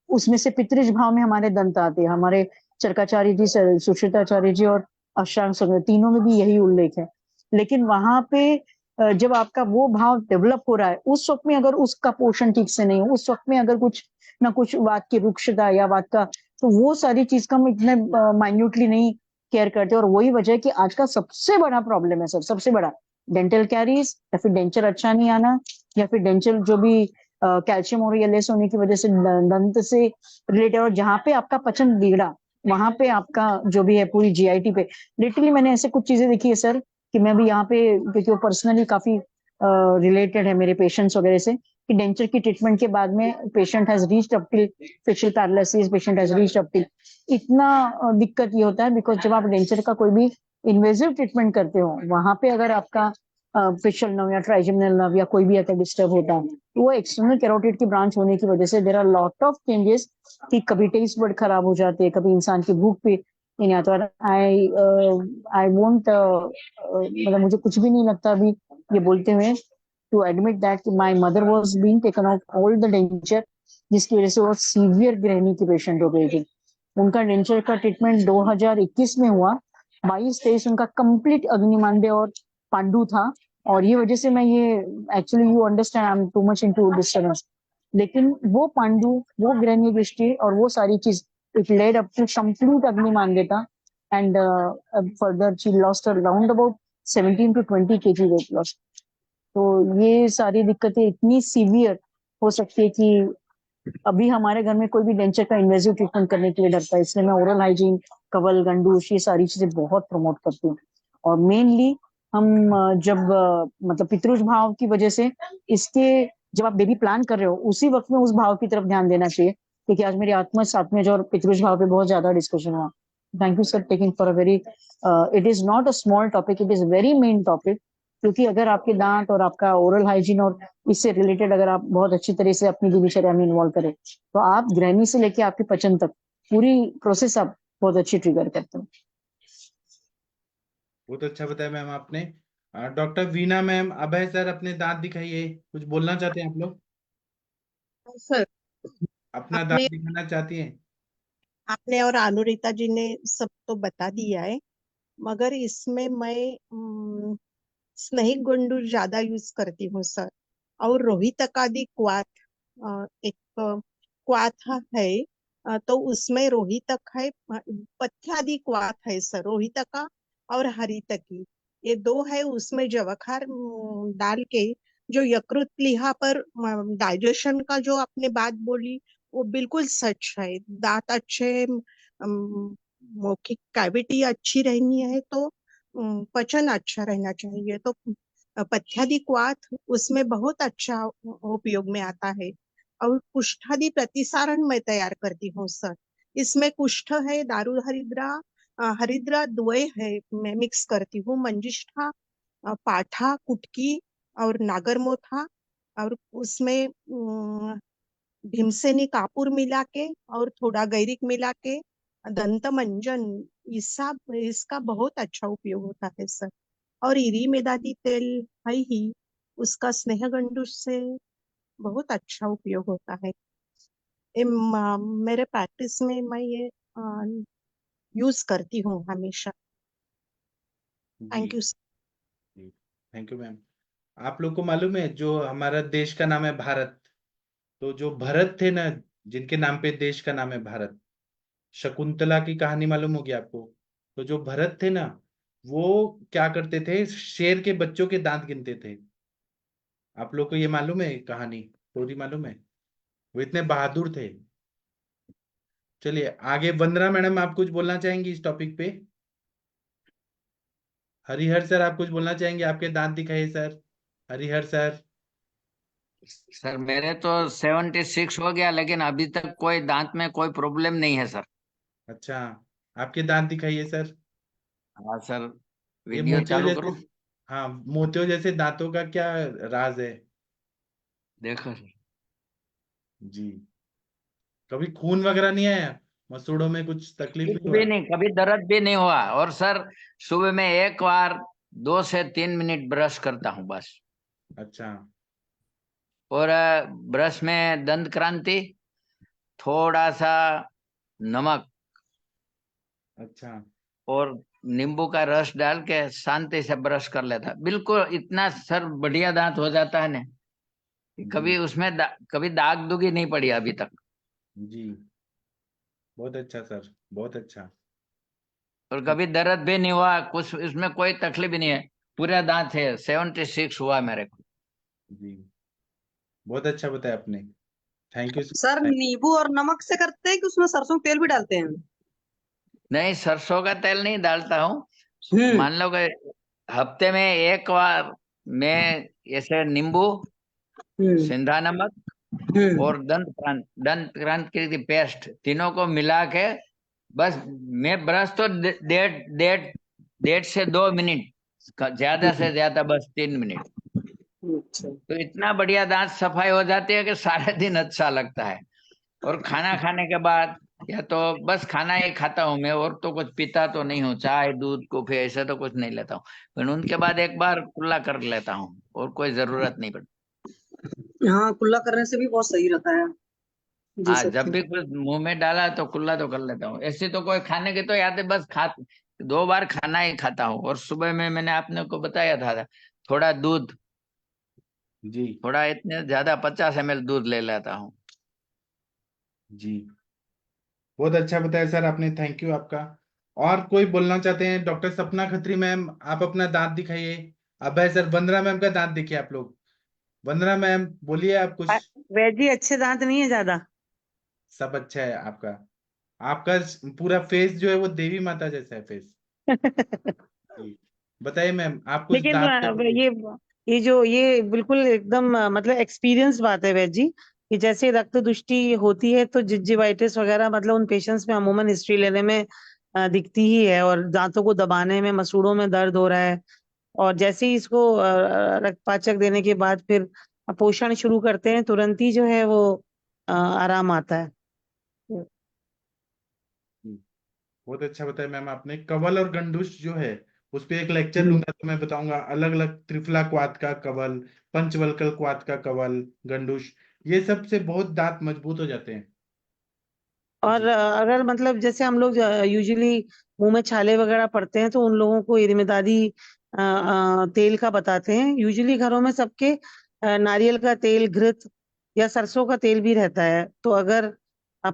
उसमें से पितृज भाव में हमारे दंत आते हैं, हमारे चरकाचार्य जी, सुश्रिताचार्य जी और अष्टांग संग्रह तीनों में भी यही उल्लेख है। लेकिन वहां पे जब आपका वो भाव डेवलप हो रहा है, उस वक्त में अगर उसका पोषण ठीक से नहीं हो, उस वक्त में अगर कुछ ना कुछ बात की रुक्षता या बात का, तो वो सारी चीज का हम इतने माइन्यूटली नहीं केयर करते। और वही वजह है कि आज का सबसे बड़ा प्रॉब्लम है सर, सबसे बड़ा डेंटल कैरीज, या फिर डेंचर अच्छा नहीं आना, या फिर डेंचर जो भी कैल्शियम और लेस होने की वजह से दंत से रिलेटेड, और जहाँ पे आपका पचन बिगड़ा वहां पे आपका जो भी है पूरी जीआईटी पे। लिटरली मैंने ऐसे कुछ चीजें देखी है सर, कि मैं भी यहाँ पे, क्योंकि वो पर्सनली काफी रिलेटेड है मेरे पेशेंट्स वगैरह से, कि डेंचर की ट्रीटमेंट के बाद में patient has reached up till facial paralysis, patient has reached up till, इतना दिक्कत ये होता है बिकॉज जब आप डेंचर का कोई भी इन्वेजिव ट्रीटमेंट करते हो, वहां पे अगर आपका फेशियल नर्व या ट्राइजेमिनल नर्व या कोई भी अगर डिस्टर्ब होता है, तो वो एक्सटर्नल कैरोटिड की ब्रांच होने की वजह से there are lot of changes, कि कभी टेस्ट बड खराब हो जाते हैं, कभी इंसान की भूख पे नहीं आता। और आई वोंट, मतलब मुझे कुछ भी नहीं लगता अभी ये बोलते हुए to admit that my mother was being taken out all the denture, जिसकी वजह से वो सीवियर ग्रहणी की पेशेंट हो गई थी। उनका डेंचर का ट्रीटमेंट 2021 में हुआ, 22-23 उनका कंप्लीट अग्निमांदे और पांडु था, और ये वजह से मैं ये, actually you understand I am too much into disturbance, लेकिन वो पांडु, वो ग्रहणी दृष्टि और वो सारी चीज, it led up to complete अग्निमांद्यता, and further she lost around about 17 to 20 kg weight loss. तो ये सारी दिक्कतें इतनी सीवियर हो सकती है कि अभी हमारे घर में कोई भी डेंचर का इन्वेजिव ट्रीटमेंट करने के लिए डरता है, इसलिए मैं ओरल हाइजीन, कवल, गंडूश, ये सारी चीजें बहुत प्रमोट करती हूँ। और मेनली हम जब मतलब पितृज भाव की वजह से इसके, जब आप बेबी प्लान कर रहे हो उसी वक्त में उस भाव की तरफ ध्यान देना चाहिए, क्योंकि आज मेरी आत्मज और पितृज भाव पे बहुत ज्यादा डिस्कशन हुआ। Thank you sir taking for a very, it is not a small topic, it is very main topic, क्योंकि अगर आपके दांत और आपका ओरल हाइजीन और इससे रिलेटेड अगर आप बहुत अच्छी तरह से अपनी दिनचर्या में इन्वॉल्व करें, तो आप ग्रहणी से लेके आपके पचन तक पूरी प्रोसेस आप बहुत अच्छी ट्रिगर करते हो। बहुत अच्छा बताया मैम आपने। डॉक्टर वीना मैम, अभय सर, अपने दांत दिखाइए, कुछ बोलना चाहते हैं आप लोग? सर, अपना आपने दांत दिखाना चाहती हैं? आपने और अनुरीता जी ने सब तो बता दिया है, मगर इसमें मैं स्नेहिक गुंडू ज्यादा यूज करती हूँ सर, और रोहितकादि क्वाथ, एक क्वाथ है, तो उसमें रोहितक है, पथ्यादि क्वाथ है सर, रोहितका और हरितकी, ये दो है। उसमें जवखार डाल के जो यकृत लिहा पर डाइजेशन का जो आपने बात बोली, वो बिल्कुल सच है। दांत अच्छे, मौखिक कैविटी अच्छी रहनी है तो पचन अच्छा रहना चाहिए, तो पथ्यादि क्वाथ उसमें बहुत अच्छा उपयोग में आता है। और कुष्ठादि प्रतिसारण मैं तैयार करती हूँ सर, इसमें कुष्ठ है, दारू हरिद्रा, हरिद्रा द्वय है, मैं मिक्स करती हूँ, मंजिष्ठा, पाठा, कुटकी और नागरमोथा, और उसमें भीमसेनी कापूर मिला के और थोड़ा गैरिक मिला के दंत मंजन, इसका बहुत अच्छा उपयोग होता है सर। और इरी मेदादी तेल है ही, उसका स्नेह गंडू से बहुत अच्छा उपयोग होता है। मेरे प्रैक्टिस में मैं ये यूज करती हूँ हमेशा। Thank you sir. Thank you ma'am. आप लोग को मालूम है जो हमारा देश का नाम है भारत, तो जो भरत थे ना, जिनके नाम पे देश का नाम है भारत, शकुंतला की कहानी मालूम होगी आपको? तो जो भरत थे ना, वो क्या करते थे, शेर के बच्चों के दांत गिनते थे। आप लोग को ये मालूम है कहानी, स्टोरी मालूम है? वो इतने बहादुर थे। चलिए आगे, वंदना मैडम, आप कुछ बोलना चाहेंगी इस टॉपिक पे? हरिहर सर, आप कुछ बोलना चाहेंगे? आपके दांत दिखाइए सर, हरिहर सर। सर मेरे तो 76 हो गया, लेकिन अभी तक कोई दांत में कोई प्रॉब्लम नहीं है सर। अच्छा, आपके दांत दिखाइए सर। हाँ सर, ये वीडियो मोतियों चालू जैसे, करूं? हाँ, मोतियों जैसे दांतों का क्या राज है? देखो सर, जी। कभी खून वगैरह नहीं आया? मसूड़ों में कुछ तकलीफ कुछ नहीं भी हुआ? नहीं, कभी दर्द भी नहीं हुआ। और सर सुबह में एक बार 2 से 3 मिनट ब्रश करता हूँ बस। अच्छा। और ब्रश में दंत क्रांति, थोड़ा सा नमक अच्छा। और नींबू का रस डाल के शांति से ब्रश कर लेता, बिल्कुल इतना सर बढ़िया दांत हो जाता है ना, कभी उसमें कभी दाग दुगी नहीं पड़ी अभी तक। जी, बहुत अच्छा सर, बहुत अच्छा। और कभी दर्द भी नहीं हुआ, कुछ इसमें कोई तकलीफ भी नहीं है। पूरा दांत है, 76 हुआ मेरे को। जी, बहुत अच्छा बताया आपने। Thank you sir sir. नींबू और नमक से करते हैं कि उसमें सरसों का तेल भी डालते हैं? नहीं, सरसों का तेल नहीं डालता हूँ। हम्म। मान लो कि हफ्ते में एक बार मैं ऐसे नींबू, सिंधा नमक और दंत क्रांति की पेस्ट तीनों को मिला के बस मैं ब्रश तो 1.5 से 2 मिनट, ज्यादा से ज्यादा बस 3 मिनट, तो इतना बढ़िया दांत सफाई हो जाती है कि सारा दिन अच्छा लगता है। और खाना खाने के बाद या तो बस खाना ही खाता हूँ मैं, और तो कुछ पीता तो नहीं हूँ, चाय दूध कॉफी ऐसा तो कुछ नहीं लेता हूँ, पर उनके बाद एक बार कुल्ला कर लेता हूँ और कोई जरूरत नहीं पड़ती। हाँ, कुल्ला करने से भी बहुत सही रहता है। जी हाँ, जब सच्ची। भी कुछ मुंह में डाला तो कुल्ला तो कर लेता हूँ। ऐसे तो कोई खाने की तो याद है, बस 2 बार खाना ही खाता हूँ। और सुबह में मैंने आपने को बताया था थोड़ा दूध, जी थोड़ा इतने ज्यादा 50 ml दूध ले लेता हूँ। जी, बहुत अच्छा बताया सर आपने, थैंक यू आपका। और कोई बोलना चाहते हैं? डॉक्टर सपना खत्री मैम, आप अपना दांत दिखाइए। अभय सर, वंदना मैम का दांत देखिए आप लोग। वंदना मैम बोलिए आप कुछ। वैद जी अच्छे दांत नहीं है ज्यादा। सब अच्छा है आपका। आपका पूरा फेस जो है वो देवी माता जैसा है फेस। जी, बताइए मैम, आप कुछ लेकिन दांत पे बोलिए। ये बिल्कुल एकदम मतलब एक्सपीरियंस बात है वैद जी, कि जैसे रक्त दुष्टि होती है तो जिंजिवाइटिस वगैरह मतलब उन पेशेंट्स में अमूमन हिस्ट्री लेने में दिखती ही है, और दांतों को दबाने में, मसूड़ों में दर्द हो रहा है। और जैसे ही इसको रक्तपाचक देने के बाद फिर पोषण शुरू करते हैं, तुरंत ही जो है वो आराम आता है। जी, बहुत अच्छा बताया मैम आपने। कवल और गंडूश जो है उस पे एक लेक्चर हम्म। लूंगा, तो मैं बताऊंगा अलग अलग त्रिफला क्वाथ का कवल, पंचवल्कल क्वाथ का कवल, गंडूश, ये सब से बहुत दांत मजबूत हो जाते हैं। और जी अगर मतलब जैसे हम लोग यूजुअली मुंह में छाले वगैरह पड़ते हैं तो उन लोगों को इर्मिदादी तेल का बताते हैं। यूजुअली घरों में सबके नारियल का तेल, घृत या सरसों का तेल भी रहता है। तो अगर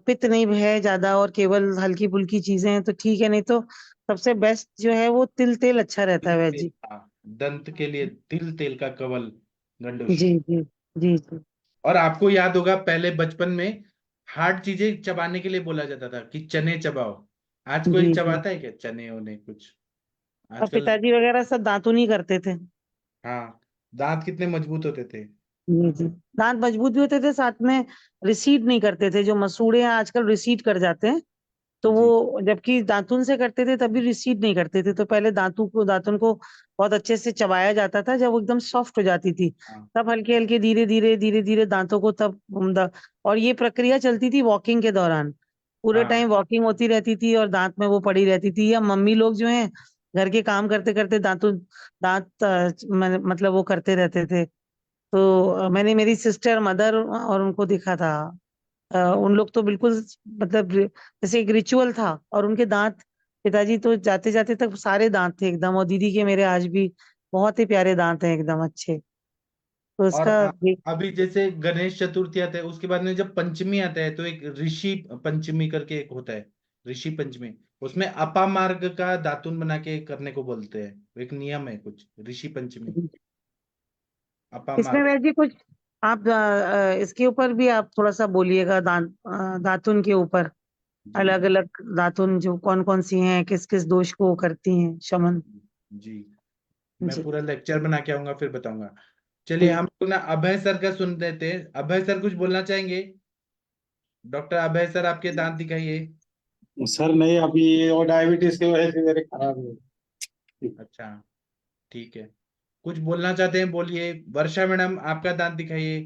पित्त नहीं है ज्यादा और केवल हल्की फुल्की चीजें हैं तो ठीक है, नहीं तो सबसे बेस्ट जो है वो तिल तेल अच्छा रहता तिल है वैद तेल, जी। हाँ, दंत के लिए तिल तेल का कवल, गंडूश। जी जी जी जी। और आपको याद होगा पहले बचपन में हार्ड चीजें चबाने के लिए बोला जाता था कि चने चबाओ। आज कोई जी जी। चबाता है क्या चने होने कुछ? और आजकल पिताजी वगैरह सब दातुन ही करते थे। हाँ, दांत कितने मजबूत होते थे। जी जी। दांत मजबूत भी होते थे, साथ में रिसीड नहीं करते थे। जो मसूड़े हैं आजकल रिसीड कर जाते हैं, तो जी वो जबकि दातुन से करते थे तभी रिसीड नहीं करते थे। तो पहले दातुन को बहुत अच्छे से चबाया जाता था, जब वो एकदम सॉफ्ट हो जाती थी हाँ तब हल्के हल्के धीरे धीरे दांतों को तब और ये प्रक्रिया चलती थी वॉकिंग के दौरान। पूरे हाँ टाइम वॉकिंग होती रहती थी और दांत में वो पड़ी रहती थी। या मम्मी लोग जो हैं घर के काम करते करते दांत मतलब वो करते रहते थे। तो मैंने मेरी सिस्टर, मदर और उनको देखा था। उन लोग तो बिल्कुल मतलब जैसे एक रिचुअल था। और उनके दांत, पिताजी तो जाते जाते तक सारे दांत थे एकदम। और दीदी के मेरे आज भी बहुत ही प्यारे दांत हैं, एकदम अच्छे। तो और इसका अभी जैसे गणेश चतुर्थी आता है, उसके बाद में जब पंचमी आता है तो एक ऋषि पंचमी करके एक होता है, ऋषि पंचमी। उसमें अपामार्ग का दातुन बना के करने को बोलते हैं, एक नियम है कुछ, ऋषि पंचमी, इसमें अपामार्ग। वैसे कुछ आप इसके ऊपर भी आप थोड़ा सा बोलिएगा, दातुन के ऊपर। जी अलग अलग दातुन जो कौन कौन सी हैं, किस किस दोष को करती हैं शमन। जी, मैं जी पूरा लेक्चर बना के आऊंगा फिर बताऊंगा। चलिए ठीक। हम लोग ना अभय सर का सुन लेते हैं। अभय सर कुछ बोलना चाहेंगे? डॉक्टर अभय सर, आपके दांत दिखाइए। सर नहीं, अभी ये और डायबिटीज की वजह से मेरे खराब है। अच्छा, ठीक है। कुछ बोलना चाहते हैं बोलिए। वर्षा मैडम, आपका दांत दिखाइए।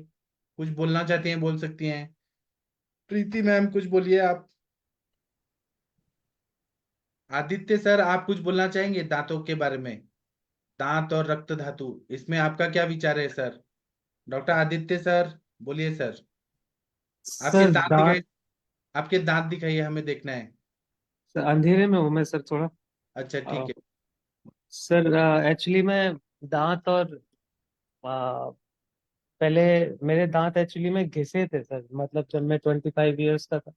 कुछ बोलना चाहती हैं बोल सकती हैं। प्रीति मैम कुछ बोलिए आप। आदित्य सर, आप कुछ बोलना चाहेंगे दांतों के बारे में? दांत और रक्त धातु, इसमें आपका क्या विचार है सर? डॉक्टर आदित्य सर, बोलिए सर। आपके सर दांत दांत। दिखाइए। आपके दांत दिखाइए, हमें देखना है। सर, अंधेरे में हूँ मैं सर थोड़ा। अच्छा ठीक है। सर एक्चुअली मैं दांत और आ, पहले मेरे दांत एक्चुअली में घिसे थे सर, मतलब जब मैं 25 ईयर्स का था।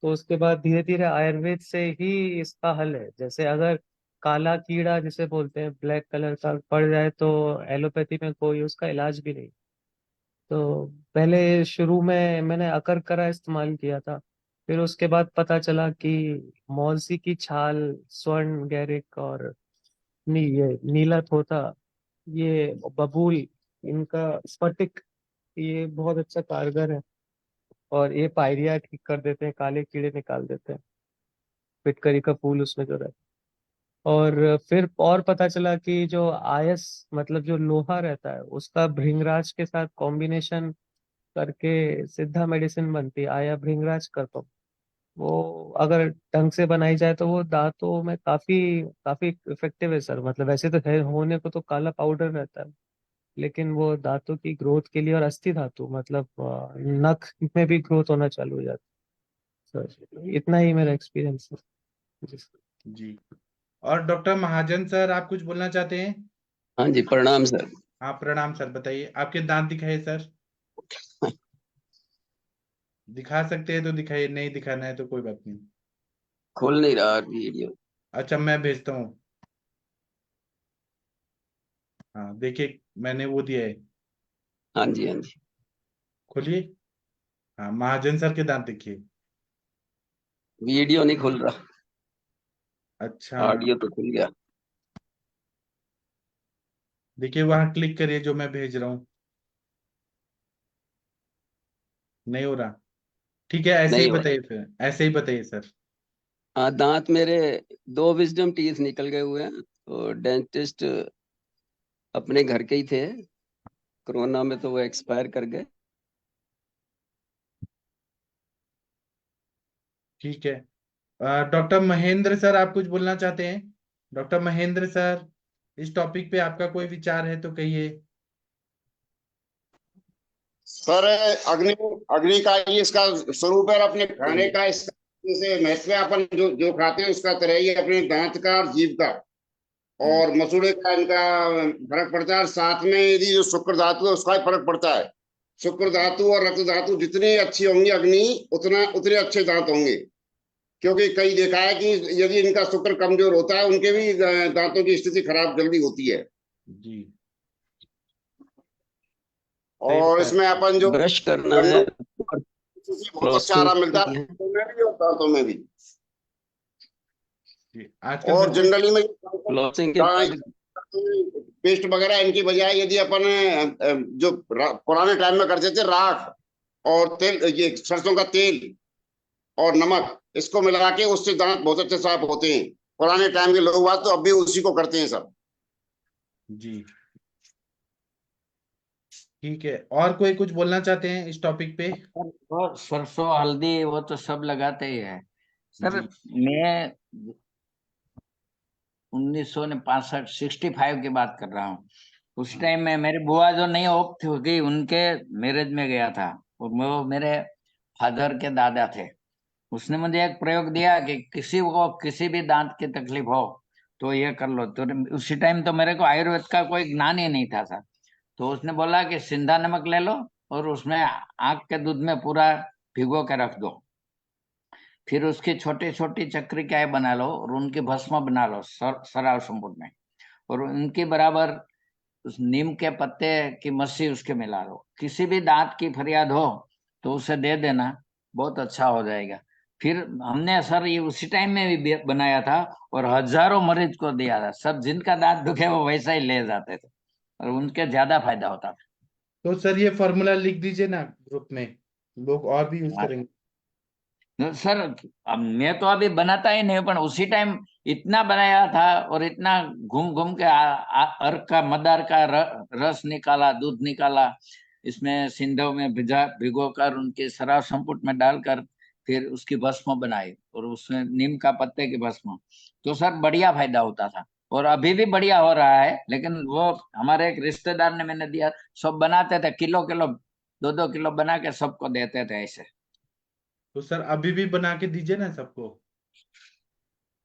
तो उसके बाद धीरे धीरे आयुर्वेद से ही इसका हल है। जैसे अगर काला कीड़ा जिसे बोलते हैं, ब्लैक कलर का पड़ जाए, तो एलोपैथी में कोई उसका इलाज भी नहीं। तो पहले शुरू में मैंने अकरकरा इस्तेमाल किया था। फिर उसके बाद पता चला कि मौलसी की छाल, स्वर्ण गैरिक और ये नीला तोता, ये बबूल, इनका स्फटिक, ये बहुत अच्छा कारगर है। और ये पायरिया ठीक कर देते हैं, काले कीड़े निकाल देते हैं, फिटकरी का फूल उसमें जो रहता है। और फिर और पता चला कि जो आयस मतलब जो लोहा रहता है उसका भृंगराज के साथ कॉम्बिनेशन करके सिद्धा मेडिसिन बनती है, आया भृंगराज करपम। वो अगर ढंग से बनाई जाए तो वो दांतों में काफी काफी इफेक्टिव है सर। मतलब वैसे तो है, होने को तो काला पाउडर रहता है, लेकिन वो दांतों की ग्रोथ के लिए, और अस्थि धातु मतलब नख में भी ग्रोथ होना चालू हो जाता है सर। इतना ही मेरा एक्सपीरियंस है जी सर। जी। और डॉक्टर महाजन सर, आप कुछ बोलना चाहते हैं? हाँ जी, प्रणाम सर। हाँ प्रणाम सर, बताइए आपके दांत दिखाए सर। दिखा सकते हैं तो दिखाइए, नहीं दिखाना है तो कोई बात नहीं। खोल नहीं रहा वीडियो। अच्छा, मैं भेजता हूँ। हाँ देखिए, मैंने वो दिया है, हाँ जी, हाँ जी। खोलिए। हाँ, महाजन सर के दांत देखिए। वीडियो नहीं खुल रहा, अच्छा, ऑडियो तो खुल गया। देखिए वहां क्लिक करिए जो मैं भेज रहा हूँ। नहीं हो रहा? ठीक है, ऐसे ही नहीं हो रहा। बताइए, फिर ऐसे ही बताइए सर। हाँ, दांत मेरे 2 विजडम टीथ निकल गए हुए हैं। तो डेंटिस्ट अपने घर के ही थे, कोरोना में तो वो एक्सपायर कर गए। ठीक है। डॉक्टर महेंद्र सर, आप कुछ बोलना चाहते हैं? डॉक्टर महेंद्र सर, इस टॉपिक पे आपका कोई विचार है तो कहिए। सर, अग्नि अग्नि का ही इसका स्वरूप है, और अपने खाने का इसका जैसे महत्व है। अपन जो जो खाते हैं उसका तरह ही अपने दांत का और जीभ का और मसूड़े का इनका फर्क पड़ता है। और साथ में यदि जो शुक्र धातु है उसका भी फर्क पड़ता है। शुक्र धातु और रक्त धातु जितनी अच्छी होंगी अग्नि, उतने अच्छे दांत होंगे। क्योंकि कई देखा है कि यदि इनका शुक्र कमजोर होता है उनके भी दांतों की स्थिति खराब जल्दी होती है। जी, सही और बताया। इसमें अपन जो ब्रश करना है, गन्नों से बहुत अच्छा आराम मिलता है, दांतों में भी और दांतों में भी। जी, आजकल और सर कुछ जनरली में फ्लॉसिंग के बाद पेस्ट वगैरह इनकी बजाय यदि अपन जो पुराने टाइम में करते थे, राख और तेल, ये सरसों का तेल और नमक, इसको मिला के उससे दांत बहुत अच्छे साफ होते हैं। पुराने टाइम के लोग बात तो अब भी उसी को करते हैं सब। जी, ठीक है। और कोई कुछ बोलना चाहते हैं इस टॉपिक पे? वो सरसों हल्दी वो तो सब लगाते ही है सर। जी। मैं 1965 65 की बात कर रहा हूँ। उस टाइम में मेरी बुआ जो नहीं ऑफ हो गई, उनके मैरिज में गया था। और वो मेरे फादर के दादा थे। उसने मुझे एक प्रयोग दिया कि किसी को किसी भी दांत की तकलीफ हो तो ये कर लो। तो उसी टाइम तो मेरे को आयुर्वेद का कोई ज्ञान ही नहीं था सर। तो उसने बोला कि सिंधा नमक ले लो और उसमें आग के दूध में पूरा भिगो के रख दो। फिर उसकी छोटी छोटी चक्रिकाएं बना लो और उनकी भस्म बना लो सराव संपुट में। और उनके बराबर उस नीम के पत्ते की मस्सी उसके मिला लो। किसी भी दांत की फरियाद हो तो उसे दे देना, बहुत अच्छा हो जाएगा। फिर हमने सर ये उसी टाइम में भी बनाया था और हजारों मरीज को दिया था। सब जिनका दांत दुखे वो वैसा ही ले जाते थे और उनके ज्यादा फायदा होता तो सर ये फॉर्मूला लिख दीजिए ना ग्रुप में, लोग और भी यूज था करेंगे। सर। अब मैं तो अभी बनाता ही नहीं, पर उसी टाइम इतना बनाया था और इतना घूम घूम के अर्क का मदार का रस निकाला, दूध निकाला, इसमें सिंधव में भिगो कर उनके शराब संपुट में डालकर फिर उसकी भस्म बनाई और उसमें नीम का पत्ते की भस्म। तो सर बढ़िया फायदा होता था और अभी भी बढ़िया हो रहा है। लेकिन वो हमारे एक रिश्तेदार ने मैंने दिया, सब बनाते थे, किलो किलो 2-2 किलो बना के सबको देते थे ऐसे। तो सर अभी भी बना के दीजिए ना सबको।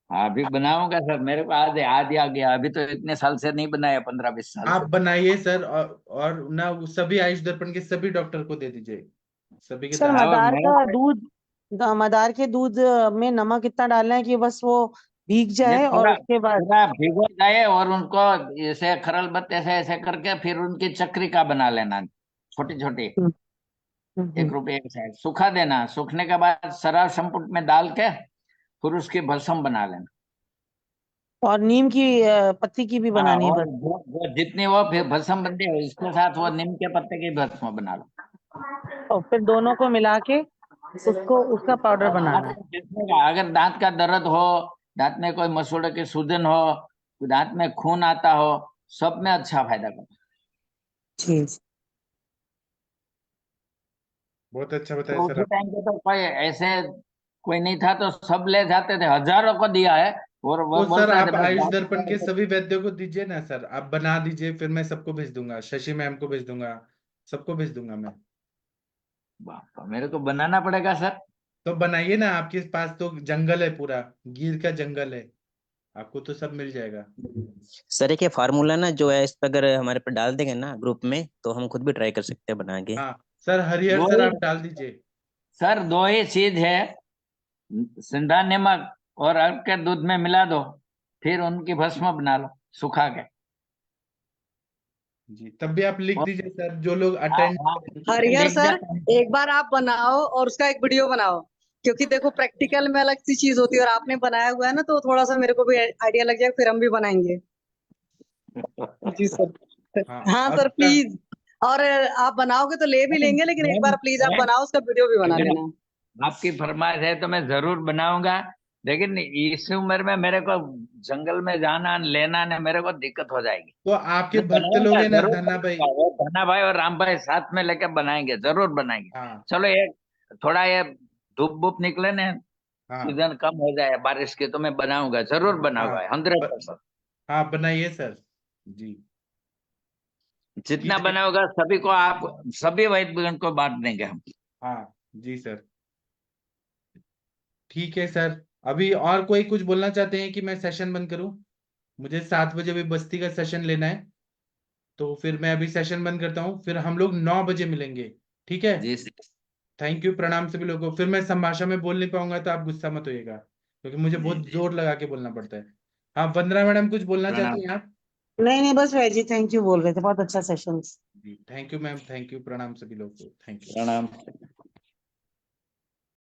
हाँ अभी बनाऊंगा सर, मेरे को आज ही आ गया। अभी तो इतने साल से नहीं बनाया, 15-20 साल आप से। बनाइए सर, और ना वो सभी आयुष दर्पण के सभी डॉक्टर को दे दीजिए, सभी के सर दांत। और मदार मेरे का दूध, मदार के दूध में नमक इतना डालना है कि बस वो भीग ये जाए और पूरा उसके बाद पूरा भिगो जाए और उनको ऐसे खरल बत्ते से ऐसे करके फिर उनकी चक्रिका बना लेना, छोटी छोटी, हम्म, हम्म, 1 रुपये की साइज, सुखा देना। सूखने के बाद शराब संपुट में डाल के फिर उसकी भस्म बना लेना। और नीम की पत्ती की भी हाँ, बनानी है और बस। वो जितनी वो फिर भस्म बनती है उसके साथ वो नीम के पत्ते की भस्म बना लो। और फिर दोनों को मिला के उसको उसका पाउडर और बनाना दांत है। में घिसने का, अगर दांत का दर्द हो, दांत में कोई मसूड़े की सूजन हो, दांत में खून आता हो, सब में अच्छा फायदा करता है। ठीक। बहुत अच्छा बताया तो सर उसी आप। टाइम पे तो कोई ऐसे कोई नहीं था, तो सब ले जाते थे, हजारों को दिया है। और वो तो सर बोलते थे आप बस आयुष दांत दर्पण के में। सभी वैद्यों को दीजिए ना सर, आप बना दीजिए, फिर मैं सबको भेज दूंगा, शशि मैम को भेज दूंगा, सबको भेज दूंगा मैं। बाप रे, मेरे को बनाना पड़ेगा सर। तो बनाइए ना, आपके पास तो जंगल है, पूरा गिर का जंगल है, आपको तो सब मिल जाएगा। सर एक ये फार्मूला ना जो है, इस पर अगर हमारे पे डाल देंगे ना ग्रुप में, तो हम खुद भी ट्राई कर सकते हैं बना के। हाँ सर, हरिहर दो सर ही आप डाल दीजिए। सर, दो ही चीज है, सिंधा नमक और अर्क के दूध में मिला दो, फिर उनकी भस्म बना लो सुखा के। जी, तब भी आप लिख और दीजिए सर, जो लोग हाँ अटेंड। हाँ, हरिहर लिख सर, देता हूँ। एक बार आप बनाओ और उसका एक वीडियो बनाओ, क्योंकि देखो प्रैक्टिकल में अलग सी चीज होती है और आपने बनाया हुआ है ना, तो थोड़ा सा मेरे को भी आइडिया लग जाएगा, फिर हम भी बनाएंगे। जी सर। हाँ हाँ और सर प्लीज। और आप बनाओगे तो ले भी लेंगे, लेकिन एक बार प्लीज आप मैं बनाओ, उसका वीडियो भी बना अगर लेना। आपकी फरमाइश है तो मैं जरूर बनाऊंगा, लेकिन इस उम्र में मेरे को जंगल में जाना लेना ने मेरे को दिक्कत हो जाएगी। तो आपके मैं भक्त लोग बनाऊंगा, हैं ना, जरूर धन्ना भाई। बनाऊंगा। वो धन्ना भाई और राम भाई साथ में लेके बनाएंगे, जरूर बनाएंगे। हाँ चलो ये थोड़ा ये धूप बुप निकले ना, हाँ सीजन कम हो जाए बारिश की, तो मैं बनाऊंगा, जरूर हाँ बनाऊंगा 100%। हाँ बनाइए सर। जी जितना ठीक है। बनाओगा सभी को, आप सभी वैद्य को बांट देंगे हम। हाँ जी सर, ठीक है सर। अभी और कोई कुछ बोलना चाहते हैं कि मैं सेशन बंद करूं? मुझे 7 बजे भी बस्ती का सेशन लेना है, तो फिर मैं अभी सेशन बंद करता हूँ, फिर हम लोग 9 बजे मिलेंगे। ठीक है, जी थैंक यू, प्रणाम सभी लोगों को। फिर मैं संभाषा में बोल नहीं पाऊंगा तो आप गुस्सा मत होइएगा, क्योंकि मुझे जी बहुत जी, जोर लगा के बोलना पड़ता है। हाँ वंदना मैडम कुछ बोलना प्रणाम। चाहती हैं आप? नहीं नहीं, बस भाई जी थैंक यू बोल रहे थे, बहुत अच्छा सेशन। जी thank you ma'am, thank you, प्रणाम सभी लोगों को, थैंक यू। प्रणाम।